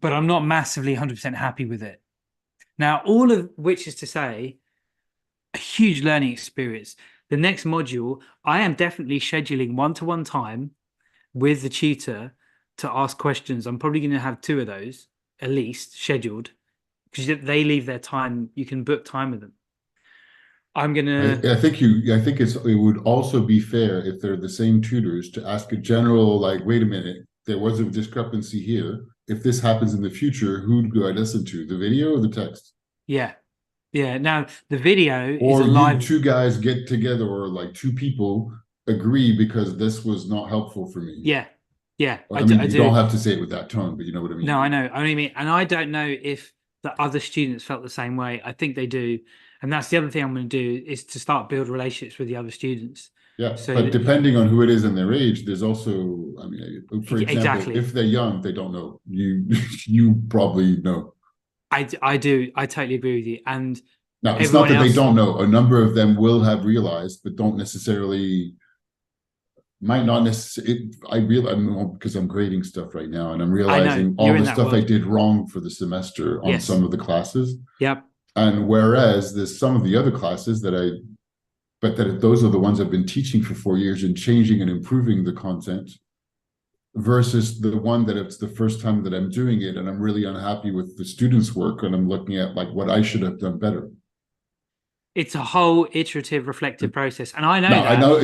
but I'm not massively 100% happy with it. Now, all of which is to say, a huge learning experience. The next module, I am definitely scheduling one-to-one time with the tutor to ask questions. I'm probably going to have two of those at least scheduled because they leave their time. You can book time with them. I'm gonna, I think it would also be fair if they're the same tutors to ask a general like, wait a minute, there was a discrepancy here. If this happens in the future, who do I listen to? The video or the text? yeah, yeah. Now the video is a Or you live, two guys get together or like two people agree because this was not helpful for me. yeah, yeah. I mean, I you don't do. have to say it with that tone, but you know what I No, I mean. know. I mean, and I don't know if the other students felt the same way. I think they do, and that's the other thing I'm going to do is to start build relationships with the other students. Yeah, but So depending on who it is and their age, there's also, I mean, for example, exactly. if they're young, they don't know. You you probably know. I do. I totally agree with you. And Now, it's not everyone that they else, don't know. A number of them will have realized, but don't necessarily, might not necessarily. I realize because I'm grading stuff right now, and I'm I know realizing all you're in the that stuff I world. did wrong for the semester on Yes. some of the classes. Yep. And whereas there's some of the other classes but that those are the ones I've been teaching for 4 years and changing and improving the content versus the one that it's the first time that I'm doing it and I'm really unhappy with the students' work and I'm looking at like what I should have done better. It's a whole iterative, reflective process. And I know Now I that know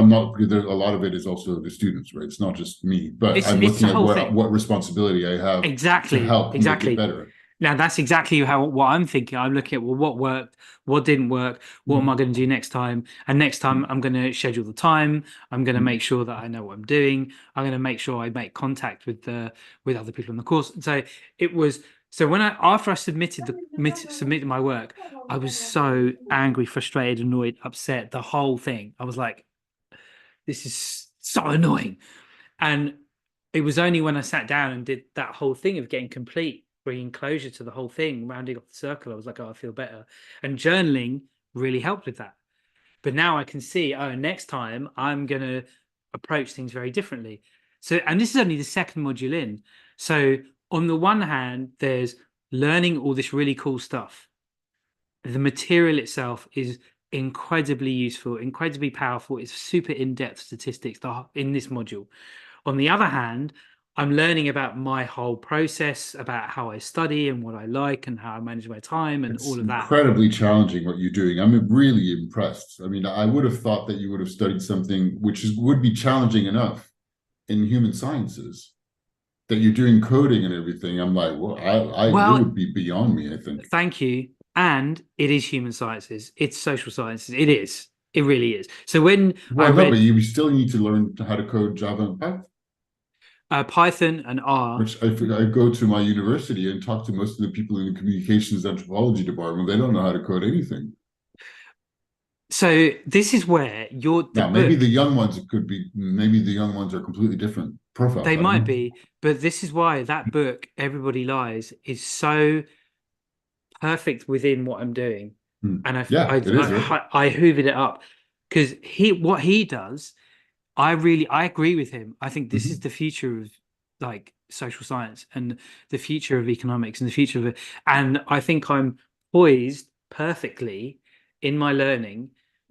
I'm not there, a lot of it is also the students, right? It's not just me, but I'm it's looking a at whole thing. what responsibility I have to Exactly. help make it Exactly. better. Now that's exactly how what I'm thinking. I'm looking at well, what worked, what didn't work, what am I Mm-hmm. going to do next time? And next time I'm going to schedule the time. I'm going to Mm-hmm. make sure that I know what I'm doing. I'm going to make sure I make contact with the with other people in the course. And so it was so when I after I submitted my work, I was so angry, frustrated, annoyed, upset, the whole thing. I was like, this is so annoying. And it was only when I sat down and did that whole thing of getting complete, bringing closure to the whole thing, rounding off the circle, I was like, oh, I feel better. And journaling really helped with that. But now I can see, oh, next time I'm going to approach things very differently. So, and this is only the second module in. So, on the one hand, there's learning all this really cool stuff. The material itself is incredibly useful, incredibly powerful. It's super in-depth statistics in this module. On the other hand, I'm learning about my whole process, about how I study and what I like and how I manage my time and It's all of that. incredibly challenging what you're doing. I'm really impressed. I mean, I would have thought that you would have studied something which would be challenging enough in human sciences. That you're doing coding and everything. I'm like, well, it Well, would be beyond me, I think. thank you. And it is human sciences. It's social sciences. It is. It really is. So when I Well, no, but read you still need to learn how to code Java and Python, Python and R, which I go to my university and talk to most of the people in the communications anthropology department. They don't know how to code anything. so this is where the Now, maybe the book, young ones could be, maybe the young ones are completely different profiles. they I don't might know. be, but this is why that book, Everybody Lies, is so perfect within what I'm doing. Hmm. And Yeah, it is, right? I hoovered it up because what he does, I agree with him. I think this is Mhm. the future of like social science and the future of economics and the future of it. And I think I'm poised perfectly in my learning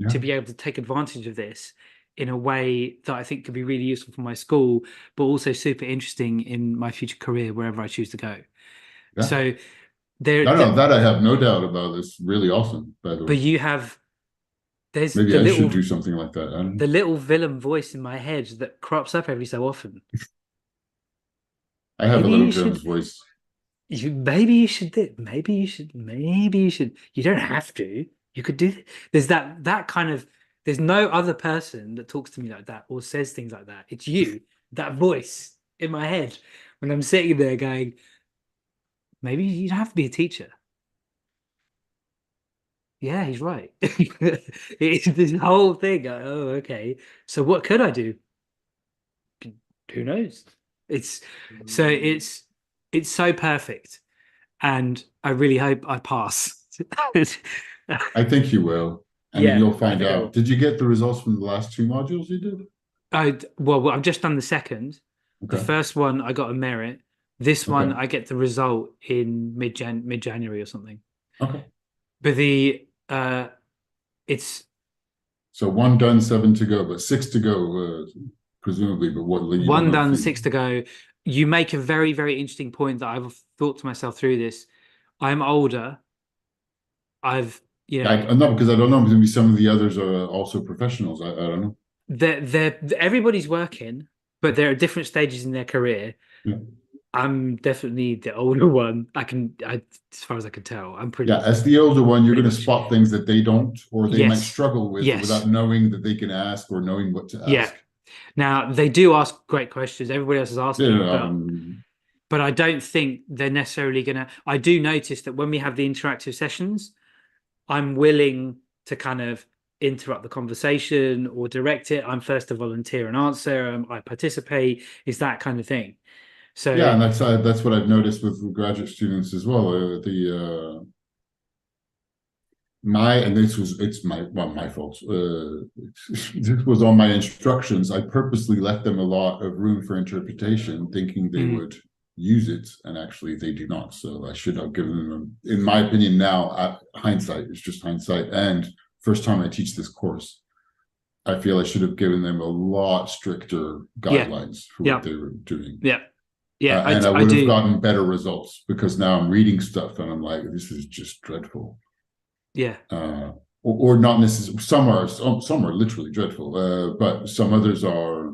to Yeah, be able to take advantage of this in a way that I think could be really useful for my school, but also super interesting in my future career wherever I choose to go. yeah. So there, No, no, that I have no doubt about. It's really awesome, by the way. but you have there's Maybe I should do something like that. I don't know. the little villain voice in my head that crops up every so often. I have a Maybe little you villain's should voice. maybe you should do maybe you should you don't have to. You could do there's that kind of there's no other person that talks to me like that or says things like that. It's you, that voice in my head when I'm sitting there going, maybe you don't have to be a teacher. Yeah, he's right. It's this whole thing. Oh, okay. So what could I do? Who knows? It's so it's so perfect, and I really hope I pass. I think you will. I mean, Yeah, you'll I find think I out. will. Did you get the results from the last two modules you did? I've just done the second. The Okay. first one I got a merit. This one Okay. I get the result in mid January or something. Okay. But the it's So one done, seven to go, but six to go, presumably. But what you don't one know if done, you. six to go. You make a very, very interesting point that I've thought to myself through this. I'm older. I've, you know, No, because I don't know. Maybe some of the others are also professionals. I don't know. they're everybody's working, but they're at different stages in their career. Yeah. I'm definitely the older one. As far as I can tell, Yeah, as the older one, you're pretty going to much. spot things that they don't, or they might Yes, struggle with yes, without knowing that they can ask or knowing what to yeah. ask. Now they do ask great questions. Everybody else is Yeah, asking, but I don't think they're necessarily gonna. I do notice that when we have the interactive sessions, I'm willing to kind of interrupt the conversation or direct it. I'm first to volunteer and answer. I participate. Is that kind of thing. yeah, So and that's what I've noticed with graduate students as well. My and this was it's my well my fault. This was on my instructions. I purposely left them a lot of room for interpretation, thinking they mm, would use it, and actually they do not. So I should have given them, in my opinion, now hindsight. It's just hindsight. And first time I teach this course, I feel I should have given them a lot stricter yeah, guidelines for what yeah, they were doing. yeah, yeah. And I I would have do. gotten better results because now I'm reading stuff and I'm like, this is just dreadful. Yeah. uh, or not necessarily. Some are literally dreadful, but some others are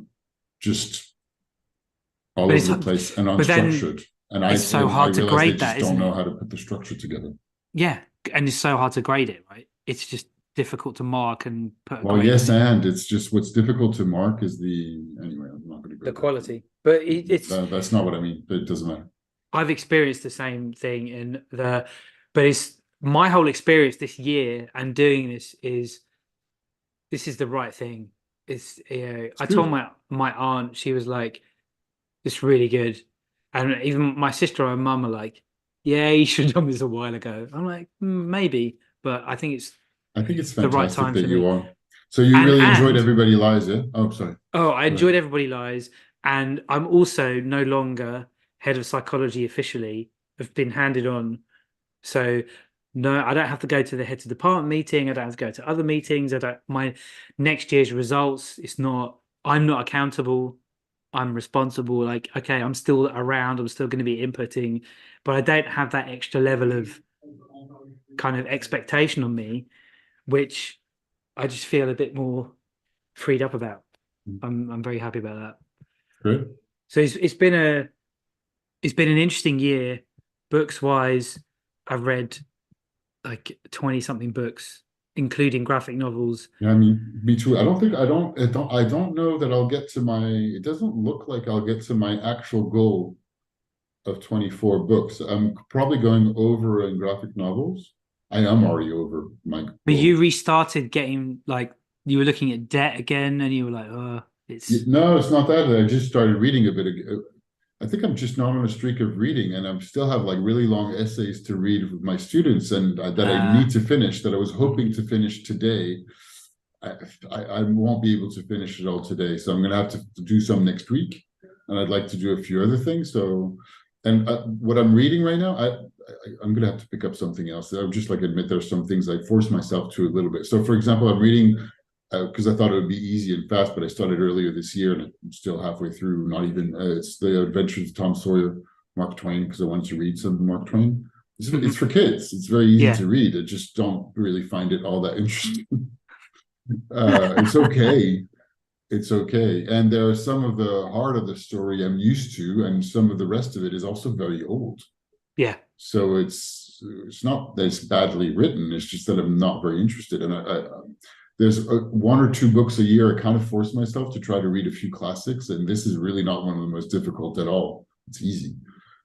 just all But over it's the place and but then unstructured. it's so I hard to realize they grade that, just don't isn't know it? how to put the structure together. Yeah, and it's so hard to grade it, right? It's just difficult to mark and put a Well, grade yes, on it. and it's just what's difficult to mark is the anyway. I'm not going to The go there. quality. But That's not what I mean. But it doesn't matter. I've experienced the same thing but it's my whole experience this year and doing this is the right thing. It's It's I told good. my aunt, she was like, it's really good. And even my sister and mum are like, yeah, you should have done this a while ago. I'm like, maybe, but I think it's I think it's the right fantastic time that for you me. are. So you And really enjoyed and Everybody Lies, yeah? Oh, sorry. oh, I Go ahead. enjoyed Everybody Lies, and I'm also no longer head of psychology officially. I've been handed on. So No, I don't have to go to the heads of department meeting. I don't have to go to other meetings. I don't, my next year's results, it's not, I'm not accountable. I'm responsible. Like, okay, I'm still around. I'm still going to be inputting, but I don't have that extra level of kind of expectation on me, which I just feel a bit more freed up about. I'm very happy about that. Great. So it's been an interesting year, books wise. I've read like 20 something books, including graphic novels. Yeah, I mean, me too. I don't know that I'll get to my, it doesn't look like I'll get to my actual goal of 24 books. I'm probably going over in graphic novels. I am already over my But you goal. restarted getting like you were looking at debt again and you were like, oh, it's No, it's not that. I just started reading a bit. I think I'm just not on a streak of reading, and I still have like really long essays to read with my students, and that I uh need to finish. That I was hoping to finish today. I won't be able to finish it all today, so I'm going to have to do some next week, and I'd like to do a few other things. So, and what I'm reading right now, I'm going to have to pick up something else. I'm just like admit there's some things I force myself to a little bit. So, for example, I'm reading because I thought it would be easy and fast, but I started earlier this year, and I'm still halfway through. Not even it's the Adventures of Tom Sawyer, Mark Twain, because I wanted to read some Mark Twain. It's mhm. for kids. It's very easy Yeah, to read. I just don't really find it all that interesting. It's okay. It's okay. And there are some of the heart of the story I'm used to, and some of the rest of it is also very old. yeah, So it's not that it's badly written. It's just that I'm not very interested. And there's one or two books a year. I kind of force myself to try to read a few classics, and this is really not one of the most difficult at all. It's easy.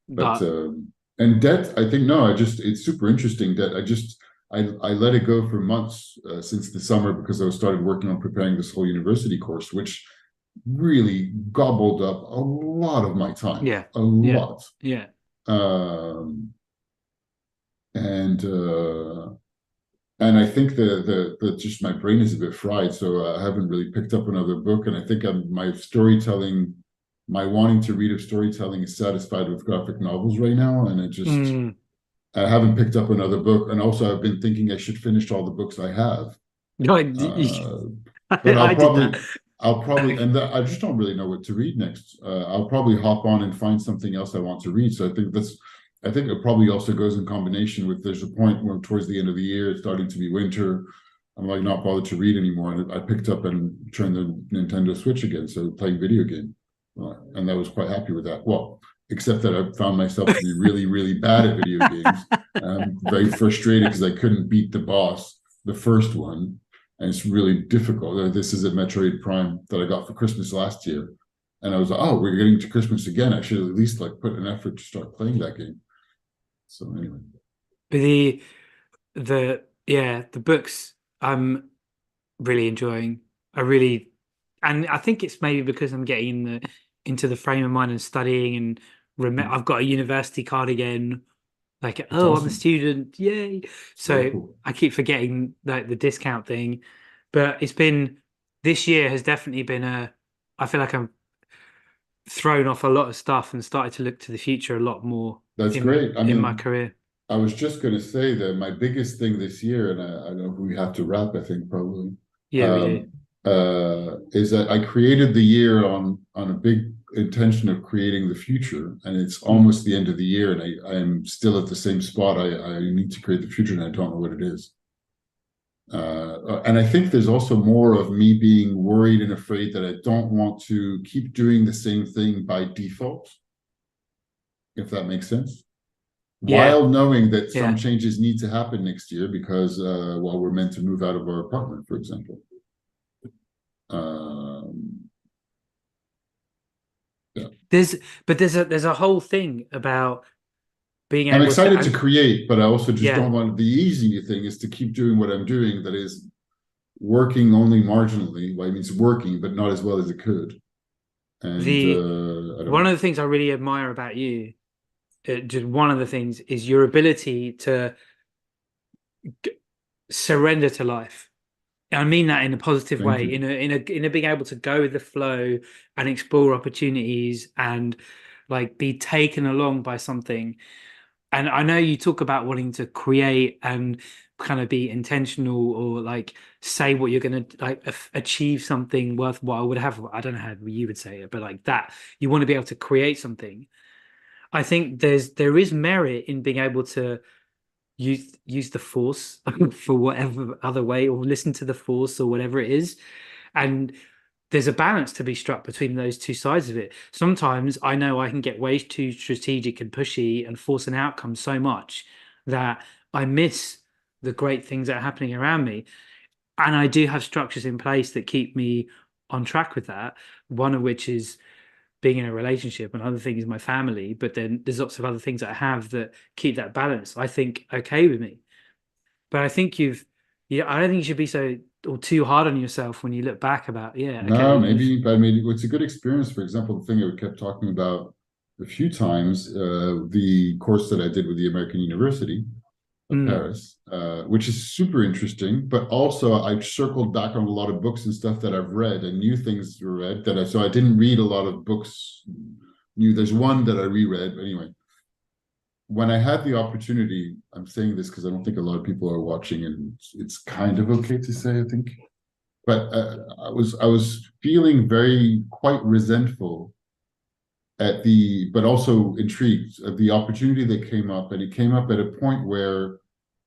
But but and debt, I think no, it's super interesting that I let it go for months since the summer because I started working on preparing this whole university course, which really gobbled up a lot of my time, yeah, a yeah, lot. yeah. Um, and I think the just my brain is a bit fried, so I haven't really picked up another book. And I think my storytelling, my wanting to read of storytelling is satisfied with graphic novels right now, and Mm. I haven't picked up another book. And also, I've been thinking I should finish all the books I have. Uh, but I did that. I'll probably, and I just don't really know what to read next. I'll probably hop on and find something else I want to read. So I think it probably also goes in combination with there's a point where towards the end of the year, it's starting to be winter. I'm like not bothered to read anymore. And I picked up and turned the Nintendo Switch again. So playing video game. And I was quite happy with that. Well, except that I found myself to be really, really bad at video games. Very frustrated because I couldn't beat the boss, the first one, and it's really difficult. This is a Metroid Prime that I got for Christmas last year, and I was like, "Oh, we're getting to Christmas again. I should at least like put an effort to start playing that game." So anyway, the the books I'm really enjoying. I really and I think it's maybe because I'm getting into the frame of mind and studying and I've got a university card again. Like, it's oh, I'm a awesome. student, yay! It's very So cool. I keep forgetting like the discount thing, but it's been this year has definitely been a. I feel like I'm thrown off a lot of stuff and started to look to the future a lot more That's in great. I in my mean, career. I was just going to say that my biggest thing this year, and I know we have to wrap, I think probably, Yeah, we do. is that I created the year on a big intention of creating the future, and it's Mm. almost the end of the year, and I am still at the same spot. I need to create the future, and I don't know what it is. And I think there's also more of me being worried and afraid that I don't want to keep doing the same thing by default, if that makes sense. Yeah, While knowing that some yeah. changes need to happen next year because well, we're meant to move out of our apartment, for example. Um, yeah. There's there's a whole thing about being I'm able to excited to and create, but I also just yeah, don't want the easy thing is to keep doing what I'm doing that is working only marginally. Well, it means working, but not as well as it could. And the I don't one know. of the things I really admire about you, just one of the things is your ability to surrender to life. I mean that in a positive Thank way, you. in a being able to go with the flow and explore opportunities and like be taken along by something. And I know you talk about wanting to create and kind of be intentional or like say what you're going to like achieve something worthwhile. Would have I don't know how you would say it, but like that you want to be able to create something. I think there is merit in being able to use the force for whatever other way or listen to the force or whatever it is. And there's a balance to be struck between those two sides of it. Sometimes I know I can get way too strategic and pushy and force an outcome so much that I miss the great things that are happening around me. And I do have structures in place that keep me on track with that. One of which is being in a relationship, and other thing is my family. But then there's lots of other things that I have that keep that balance, I think, okay with me. But I think yeah, I don't think you should be so or too hard on yourself when you look back about, yeah, okay, No, maybe, but I mean, it's a good experience. For example, the thing I kept talking about a few times, the course that I did with the American University of mm, Paris, which is super interesting. But also, I've circled back on a lot of books and stuff that I've read and new things were read so I didn't read a lot of books. There's one that I reread. Anyway, when I had the opportunity, I'm saying this because I don't think a lot of people are watching, and it's kind of okay to say, I think. But I was feeling very quite resentful but also intrigued at the opportunity that came up, and it came up at a point where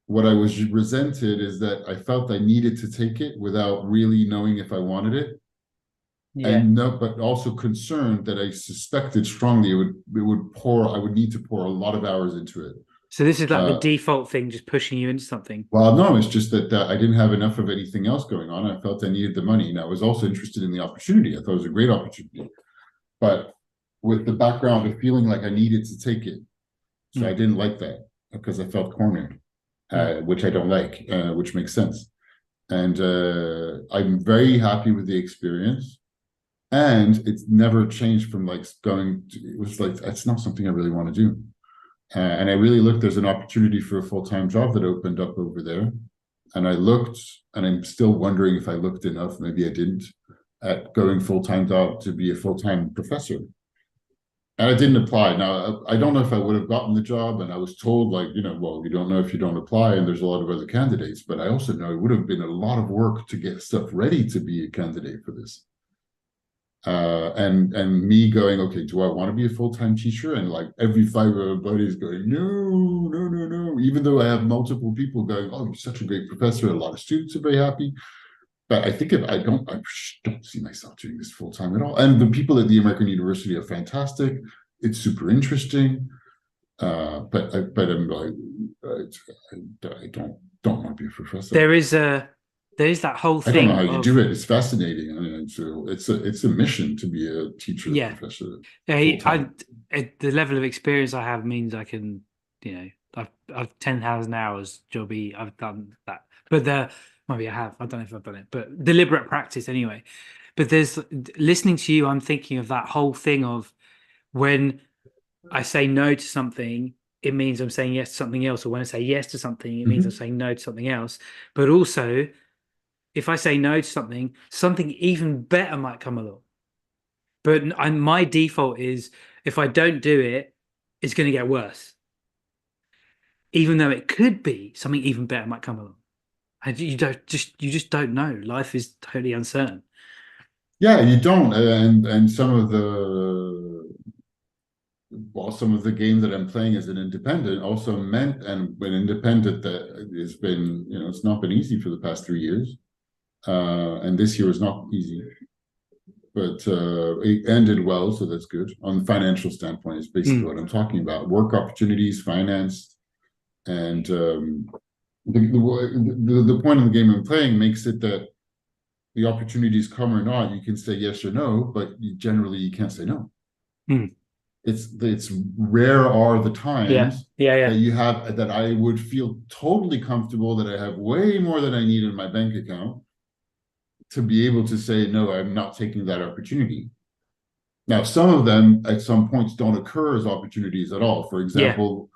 what I was resented is that I felt I needed to take it without really knowing if I wanted it, yeah. and no, but also concerned that I suspected strongly I would need to pour a lot of hours into it. So this is like the Uh, default thing, just pushing you into something. well, no, it's just that I didn't have enough of anything else going on. I felt I needed the money, and I was also interested in the opportunity. I thought it was a great opportunity, but with the background of feeling like I needed to take it, so I Mm, didn't like that because I felt cornered, mm. which I don't like, which makes sense. And I'm very happy with the experience. And it's never changed from like it was like, that's not something I really want to do. And I really looked, there's an opportunity for a full-time job that opened up over there. And I looked, and I'm still wondering if I looked enough, maybe I didn't, at going full-time job to be a full-time professor. And I didn't apply. Now, I don't know if I would have gotten the job. And I was told, like, well, you don't know if you don't apply, and there's a lot of other candidates. But I also know it would have been a lot of work to get stuff ready to be a candidate for this. And me going, okay, do I want to be a full-time teacher? And like every five of our buddies going, no, no, no, no. Even though I have multiple people going, oh, you're such a great professor. A lot of students are very happy. But I think if I don't see myself doing this full-time at all. And the people at the American University are fantastic. It's super interesting. But I'm like, I don't want to be a professor. There is a there is that whole I don't know how thing you do of it. It's fascinating. I mean, it's a mission to be a teacher, yeah. professor, full I time. the level of experience I have means I can, I've 10,000 hours jobby. I've done that, but maybe I have. I don't know if I've done it, but deliberate practice anyway. But there's listening to you, I'm thinking of that whole thing of when I say no to something, it means I'm saying yes to something else, or when I say yes to something, it means I'm Mhm. saying no to something else. But also, if I say no to something, something even better might come along. But my default is if I don't do it, it's going to get worse, even though it could be something even better might come along. And you just don't know. Life is totally uncertain. Yeah, you don't, and some of the game that I'm playing as an independent also meant, and an independent that has been, it's not been easy for the past 3 years, and this year was not easy. But it ended well, so that's good. On the financial standpoint, is basically Mm, what I'm talking about: work opportunities, finance, and the point of the game I'm playing makes it that the opportunities come or not, you can say yes or no, but generally you can't say no. mm. It's rare are the Yeah, times yeah, that yeah, you have that I would feel totally comfortable that I have way more than I need in my bank account to be able to say no, I'm not taking that opportunity. Now, some of them at some points don't occur as opportunities at all. For yeah. example,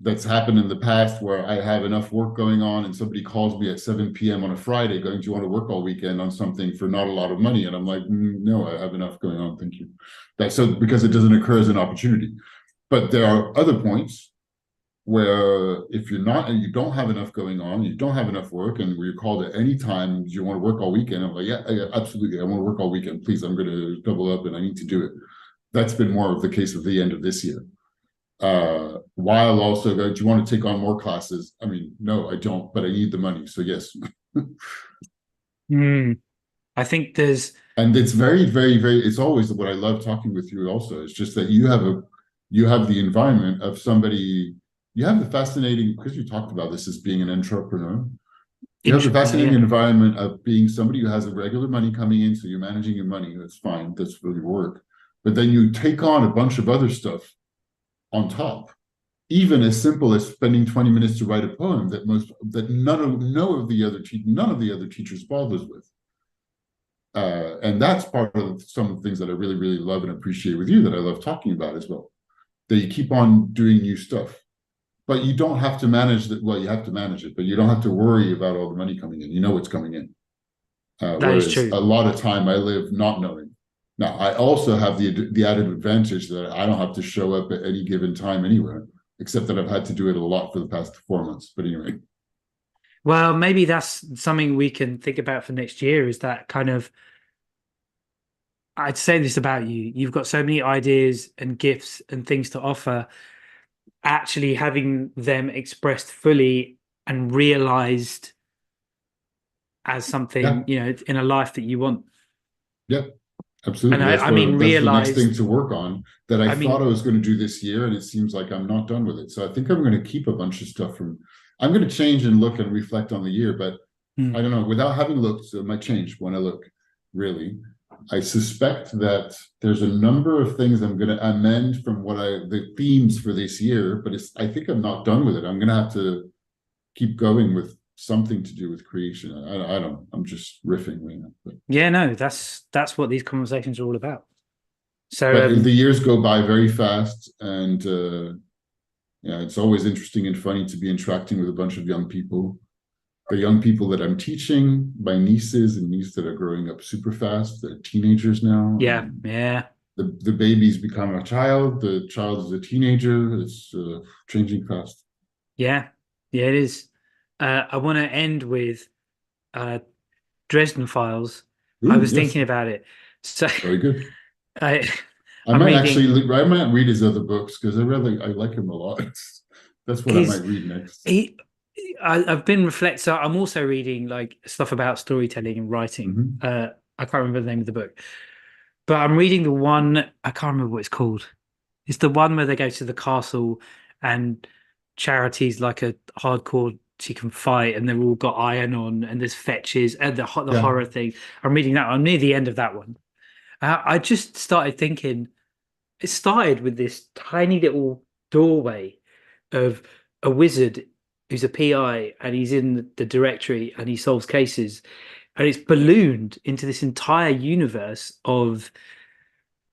that's happened in the past where I have enough work going on and somebody calls me at 7 p.m. on a Friday going, do you want to work all weekend on something for not a lot of money? And I'm like, no, I have enough going on. Thank you. That's so because it doesn't occur as an opportunity. But there are other points where if you're not and you don't have enough going on, you don't have enough work, and we're called at any time, do you want to work all weekend? I'm like, yeah, absolutely. I want to work all weekend. Please, I'm going to double up and I need to do it. That's been more of the case of the end of this year. While also go, do you want to take on more classes? I mean, no, I don't, but I need the money. So yes. Mm. I think there's And it's very, very, very, it's always what I love talking with you also. It's just that you have the environment of somebody, you have the fascinating, because you talked about this as being an entrepreneur. You have the fascinating yeah. environment of being somebody who has a regular money coming in, so you're managing your money. That's fine. That's really work. But then you take on a bunch of other stuff on top, even as simple as spending 20 minutes to write a poem that none of the other teachers bothers with. And that's part of some of the things that I really, really love and appreciate with you, that I love talking about as well. That you keep on doing new stuff, but you don't have to manage that. Well, you have to manage it, but you don't have to worry about all the money coming in. You know what's coming in. That is Whereas true. a lot of time I live not knowing. Now, I also have the added advantage that I don't have to show up at any given time anywhere, except that I've had to do it a lot for the past 4 months. But anyway, Well, maybe that's something we can think about for next year, is that kind of, I'd say this about you. You've got so many ideas and gifts and things to offer. Actually having them expressed fully and realized as something, yeah, in a life that you want. yeah. And Absolutely. I mean, That's the next thing realized, to work on that I I thought I mean, was going to do this year, and it seems like I'm not done with it. So I think I'm going to keep a bunch of stuff from. I'm going to change and look and reflect on the year, but hmm, I don't know. Without having looked, so it might change when I look. Really, I suspect that there's a number of things I'm going to amend from the themes for this year, but I think I'm not done with it. I'm going to have to keep going with something to do with creation. I don't. I'm just riffing right now, yeah, no, that's what these conversations are all about. So, but the years go by very fast, and yeah, it's always interesting and funny to be interacting with a bunch of young people. The young people that I'm teaching, my nieces and nieces that are growing up super fast, they're teenagers now, yeah, and yeah, the baby's become a child, the child is a teenager. It's changing fast. yeah, yeah, it is. I want to end with uh, Dresden Files. I Ooh, was yes, thinking about it. So, very good. I, I I'm might reading. I might read his other books because I like him a lot. That's what I His might read next. he I've been reflect so I'm also reading like stuff about storytelling and writing. Mm-hmm. I can't remember the name of the book, but I'm reading the one, I can't remember what it's called. It's the one where they go to the castle and Charity's like a hardcore, she can fight, and they've all got iron on, and there's fetches and the Yeah. horror thing. I'm reading that. I'm near the end of that one. I just started thinking, it started with this tiny little doorway of a wizard who's a PI, and he's in the directory and he solves cases, and it's ballooned into this entire universe of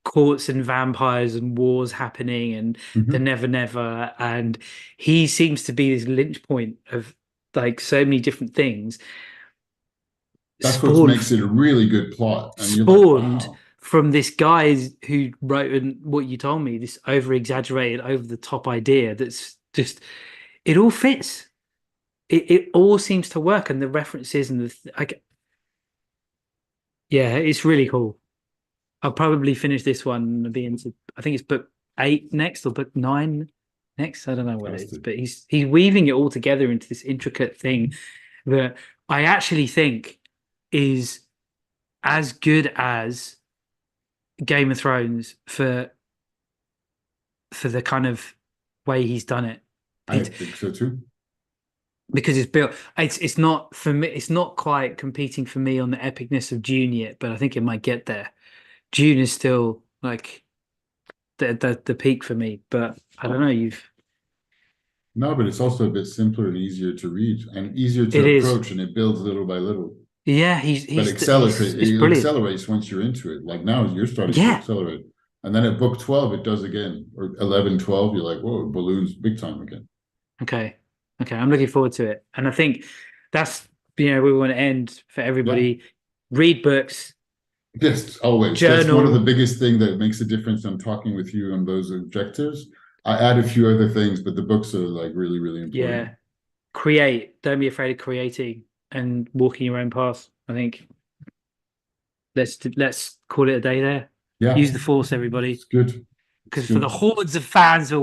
courts and vampires and wars happening and the Mm-hmm. Never Never, and he seems to be this lynch point of like so many different things That's what spawned makes it a really good plot. And you're like, spawned wow. from this guy who wrote, and what you told me, this over exaggerated, over the top idea that's just, it all fits. It all seems to work, and the references and yeah, it's really cool. I'll probably finish this one and be into, I think it's book 8 next or book 9 next. I don't know what it is, Fantastic. but he's weaving it all together into this intricate thing that I actually think is as good as Game of Thrones for the kind of way he's done it. I It's think so too. because it's built. It's not for me. It's not quite competing for me on the epicness of Dune yet, but I think it might get there. Dune is still like the peak for me, but I don't know. You've No, but it's also a bit simpler and easier to read and easier to It is. approach, and it builds little by little. Yeah, But it's it brilliant. accelerates once you're into it. Like now you're starting to Yeah. accelerate. And then at book 12, it does again. Or 11, 12, you're like, whoa, balloons big time again. Okay. Okay. I'm looking forward to it. And I think that's, we want to end for Yeah. everybody. Read books, Yes, always. That's one of the journal. biggest thing that makes a difference on talking with you on those objectives. I add a few other things, but the books are like really, really important. Yeah. Create. Don't be afraid of creating and walking your own path. I think let's call it a day there. Yeah, Use the force, everybody, it's good. It's because for the good. hordes of fans who are